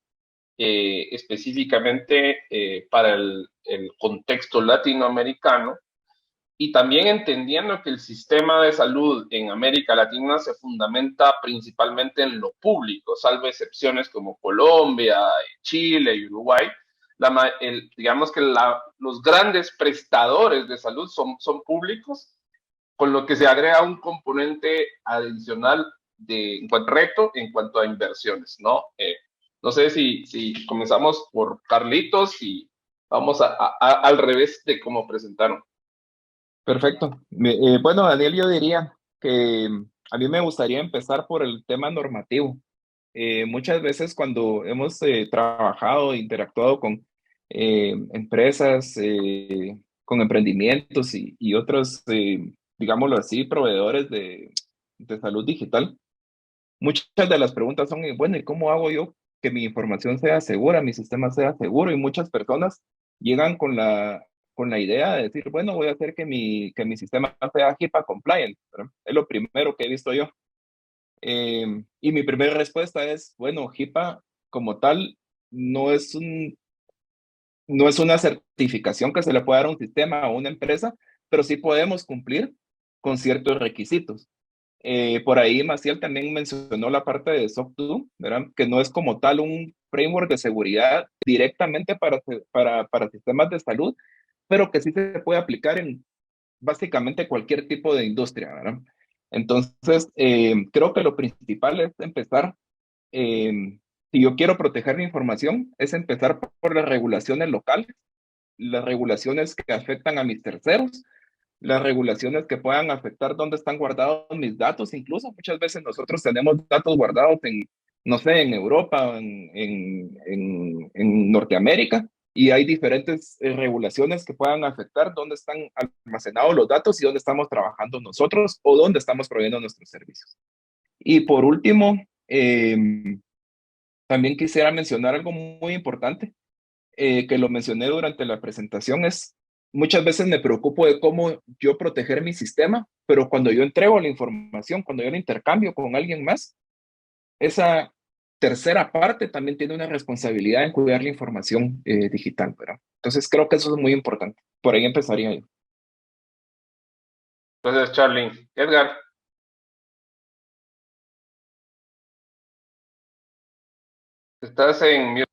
específicamente para el contexto latinoamericano, y también entendiendo que el sistema de salud en América Latina se fundamenta principalmente en lo público, salvo excepciones como Colombia, Chile y Uruguay? Digamos que los grandes prestadores de salud son públicos, con lo que se agrega un componente adicional en cuanto a reto, en cuanto a inversiones, ¿no? No sé si comenzamos por Carlitos y vamos al revés de cómo presentaron. Perfecto. Bueno, Daniel, yo diría que a mí me gustaría empezar por el tema normativo. Muchas veces cuando hemos trabajado, interactuado con empresas, con emprendimientos y otros, digámoslo así, proveedores de salud digital, muchas de las preguntas son, bueno, ¿y cómo hago yo que mi información sea segura, mi sistema sea seguro? Y muchas personas llegan con la idea de decir, bueno, voy a hacer que mi sistema sea HIPAA compliant, ¿verdad? Es lo primero que he visto yo. Y mi primera respuesta es, bueno, HIPAA como tal no es no es una certificación que se le pueda dar a un sistema o a una empresa, pero sí podemos cumplir con ciertos requisitos. Por ahí Maciel también mencionó la parte de SOC 2, ¿verdad? Que no es como tal un framework de seguridad directamente para sistemas de salud, pero que sí se puede aplicar en básicamente cualquier tipo de industria, ¿verdad? Entonces, creo que lo principal es empezar, si yo quiero proteger mi información, es empezar por las regulaciones locales, las regulaciones que afectan a mis terceros, las regulaciones que puedan afectar dónde están guardados mis datos. Incluso muchas veces nosotros tenemos datos guardados no sé, en Europa, en Norteamérica, y hay diferentes regulaciones que puedan afectar dónde están almacenados los datos y dónde estamos trabajando nosotros o dónde estamos proveyendo nuestros servicios. Y por último, también quisiera mencionar algo muy importante, que lo mencioné durante la presentación, es muchas veces me preocupo de cómo yo proteger mi sistema, pero cuando yo entrego la información, cuando yo la intercambio con alguien más, esa tercera parte también tiene una responsabilidad en cuidar la información digital, ¿verdad? Entonces creo que eso es muy importante. Por ahí empezaría yo. Gracias, Charlie. Edgar. Estás en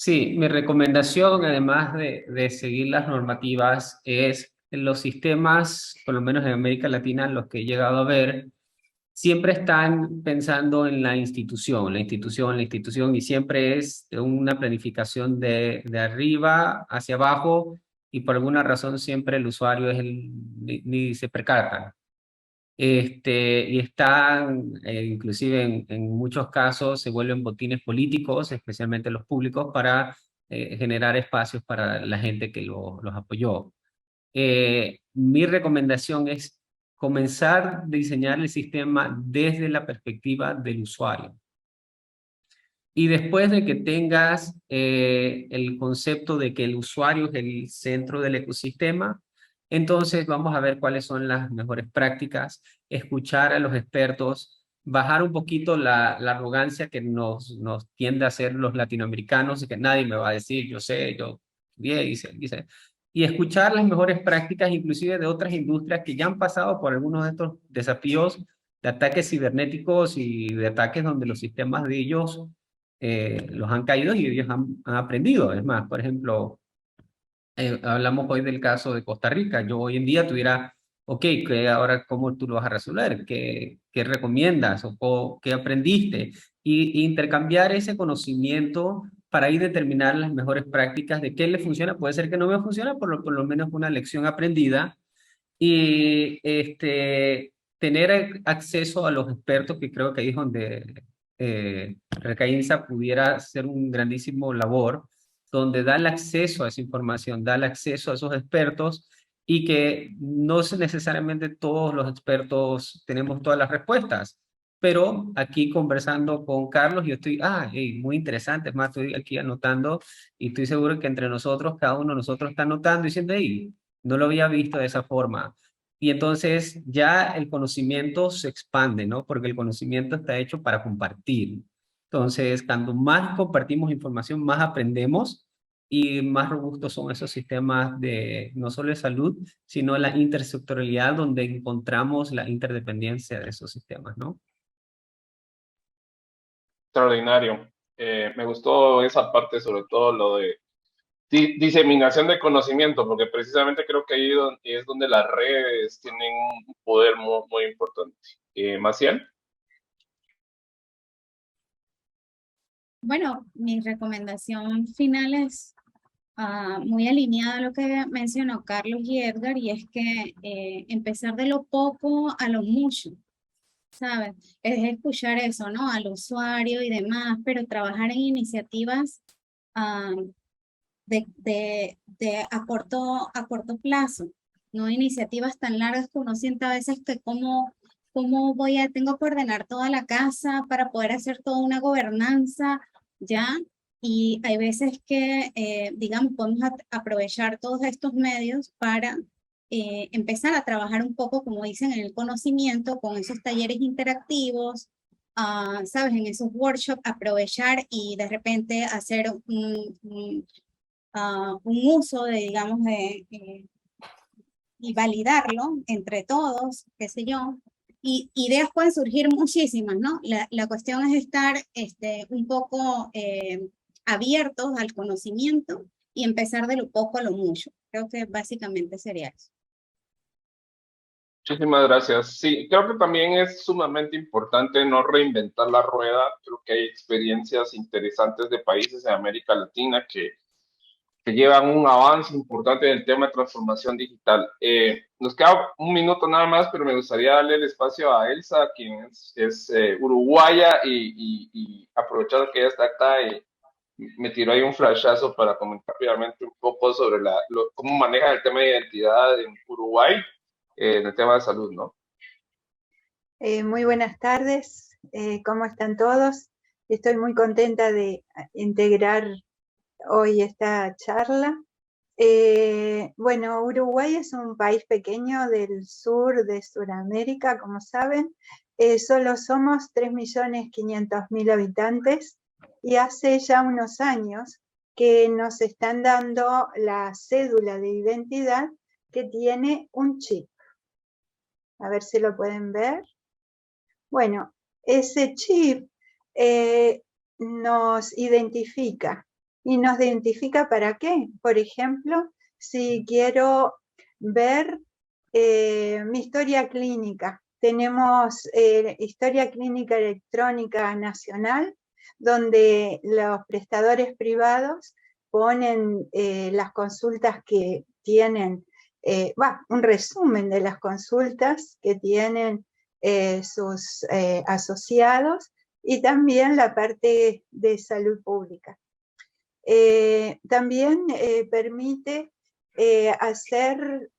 Sí, mi recomendación, además de seguir las normativas, es los sistemas, por lo menos en América Latina, los que he llegado a ver, siempre están pensando en la institución, y siempre es una planificación de arriba hacia abajo, y por alguna razón siempre el usuario es ni se percata. Y están, inclusive en muchos casos, se vuelven botines políticos, especialmente los públicos, para generar espacios para la gente que los apoyó. Mi recomendación es comenzar a diseñar el sistema desde la perspectiva del usuario. Y después de que tengas el concepto de que el usuario es el centro del ecosistema, entonces vamos a ver cuáles son las mejores prácticas, escuchar a los expertos, bajar un poquito la arrogancia que nos tiende a hacer los latinoamericanos, y que nadie me va a decir, yo sé, yo bien, dice, y escuchar las mejores prácticas, inclusive de otras industrias que ya han pasado por algunos de estos desafíos de ataques cibernéticos y de ataques donde los sistemas de ellos los han caído y ellos han aprendido. Es más, por ejemplo, hablamos hoy del caso de Costa Rica. Yo hoy en día tuviera, ok, ahora cómo tú lo vas a resolver, qué recomiendas o qué aprendiste, y intercambiar ese conocimiento para ir determinar las mejores prácticas de qué le funciona. Puede ser que no me funciona, por lo menos una lección aprendida, y tener acceso a los expertos, que creo que ahí es donde Recaínsa pudiera hacer un grandísimo labor, donde da el acceso a esa información, da el acceso a esos expertos, y que no es necesariamente todos los expertos tenemos todas las respuestas. Pero aquí conversando con Carlos, yo estoy, hey, muy interesante, es más, estoy aquí anotando, y estoy seguro que entre nosotros, cada uno de nosotros está anotando y diciendo, hey, no lo había visto de esa forma. Y entonces ya el conocimiento se expande, ¿no? Porque el conocimiento está hecho para compartir. Entonces, cuando más compartimos información, más aprendemos, y más robustos son esos sistemas de no solo de salud, sino la intersectorialidad, donde encontramos la interdependencia de esos sistemas, ¿no? Extraordinario. Me gustó esa parte, sobre todo lo de diseminación de conocimiento, porque precisamente creo que ahí es donde las redes tienen un poder muy, muy importante. Maciel. Bueno, mi recomendación final es muy alineada a lo que mencionó Carlos y Edgar, y es que empezar de lo poco a lo mucho, ¿sabes? Es escuchar eso, ¿no? Al usuario y demás, pero trabajar en iniciativas ah, a corto plazo, no iniciativas tan largas que uno sienta a veces que cómo tengo que ordenar toda la casa para poder hacer toda una gobernanza, ¿ya? Y hay veces que, digamos, podemos aprovechar todos estos medios para empezar a trabajar un poco, como dicen, en el conocimiento, con esos talleres interactivos, ¿sabes? En esos workshops, aprovechar y de repente hacer un uso de, digamos, y validarlo entre todos, qué sé yo. Y ideas pueden surgir muchísimas, ¿no? La cuestión es estar un poco abiertos al conocimiento y empezar de lo poco a lo mucho. Creo que básicamente sería eso. Muchísimas gracias. Sí, creo que también es sumamente importante no reinventar la rueda. Creo que hay experiencias interesantes de países de América Latina que llevan un avance importante en el tema de transformación digital. Nos queda un minuto nada más, pero me gustaría darle el espacio a Elsa, quien es uruguaya, y aprovechando que ella está acá, y me tiró ahí un flashazo para comentar rápidamente un poco sobre cómo maneja el tema de identidad en Uruguay, en el tema de salud, ¿no? Muy buenas tardes, ¿cómo están todos? Estoy muy contenta de integrar hoy esta charla. Bueno, Uruguay es un país pequeño del sur de Sudamérica, como saben. Solo somos 3.500.000 habitantes, y hace ya unos años que nos están dando la cédula de identidad que tiene un chip. A ver si lo pueden ver. Bueno, ese chip nos identifica y nos identifica para qué. Por ejemplo, si quiero ver mi historia clínica, tenemos historia clínica electrónica nacional, donde los prestadores privados ponen las consultas que tienen, un resumen de las consultas que tienen sus asociados, y también la parte de salud pública. También permite hacer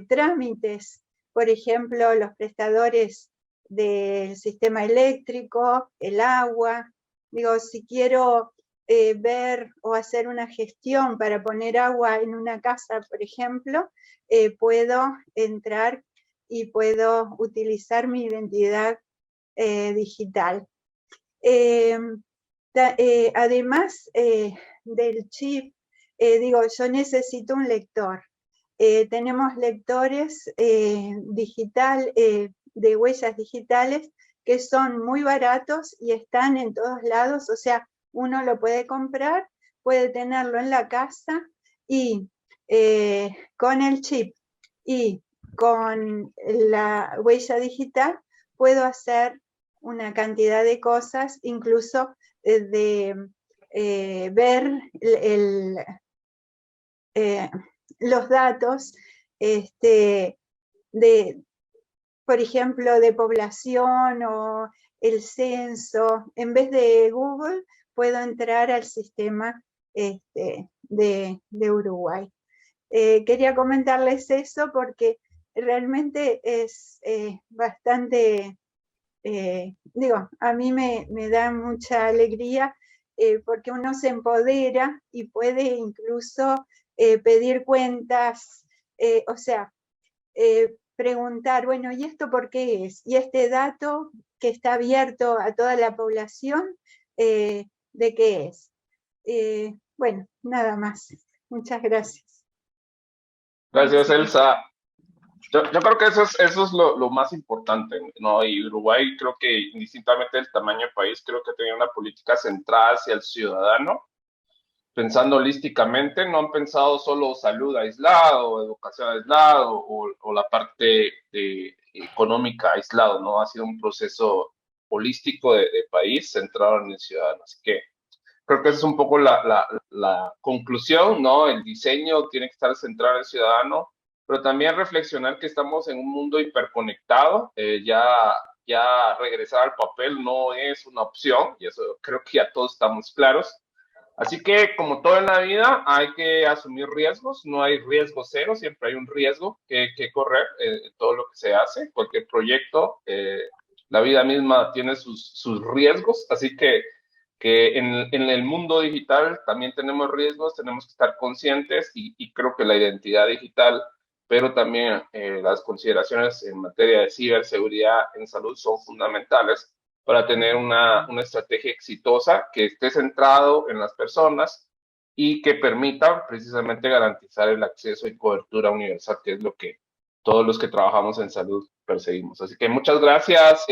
trámites, por ejemplo, los prestadores del sistema eléctrico, el agua. Digo, si quiero ver o hacer una gestión para poner agua en una casa, por ejemplo, puedo entrar y puedo utilizar mi identidad digital. Además del chip, digo, yo necesito un lector. Tenemos lectores de huellas digitales que son muy baratos y están en todos lados, o sea, uno lo puede comprar, puede tenerlo en la casa, y con el chip y con la huella digital puedo hacer una cantidad de cosas, incluso de ver los datos por ejemplo, de población o el censo. En vez de Google, puedo entrar al sistema de Uruguay. Quería comentarles eso porque realmente es bastante, a mí me da mucha alegría porque uno se empodera y puede incluso pedir cuentas, o sea, preguntar, bueno, ¿y esto por qué es? ¿Y este dato que está abierto a toda la población, de qué es? Bueno, nada más. Muchas gracias. Gracias, Elsa. Yo creo que eso es lo más importante, ¿no? Y Uruguay, creo que indistintamente del tamaño del país, creo que tenía una política centrada hacia el ciudadano, pensando holísticamente. No han pensado solo salud aislado, educación aislado o la parte económica aislado, ¿no? Ha sido un proceso holístico de país centrado en el ciudadano. Así que creo que esa es un poco la conclusión, ¿no? El diseño tiene que estar centrado en el ciudadano, pero también reflexionar que estamos en un mundo hiperconectado. Ya regresar al papel no es una opción, y eso creo que ya todos estamos claros. Así que, como todo en la vida, hay que asumir riesgos. No hay riesgo cero, siempre hay un riesgo que correr en todo lo que se hace, cualquier proyecto. La vida misma tiene sus riesgos, así que en el mundo digital también tenemos riesgos, tenemos que estar conscientes, y creo que la identidad digital, pero también las consideraciones en materia de ciberseguridad en salud son fundamentales para tener una estrategia exitosa que esté centrado en las personas y que permita precisamente garantizar el acceso y cobertura universal, que es lo que todos los que trabajamos en salud perseguimos. Así que muchas gracias,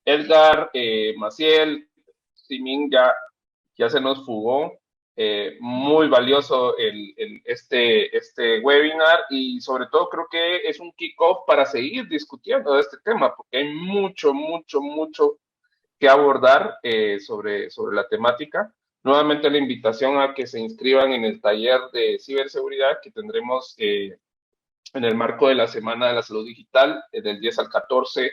Edgar, Maciel, Simin ya se nos fugó. Muy valioso este webinar, y sobre todo creo que es un kickoff para seguir discutiendo de este tema, porque hay mucho que abordar sobre la temática. Nuevamente la invitación a que se inscriban en el taller de ciberseguridad que tendremos en el marco de la Semana de la Salud Digital del 10 al 14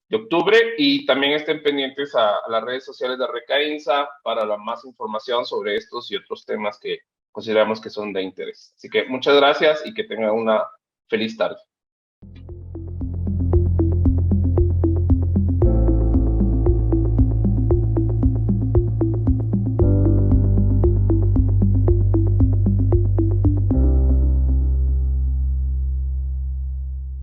de octubre, y también estén pendientes a las redes sociales de Recainsa para la más información sobre estos y otros temas que consideramos que son de interés. Así que muchas gracias y que tengan una feliz tarde.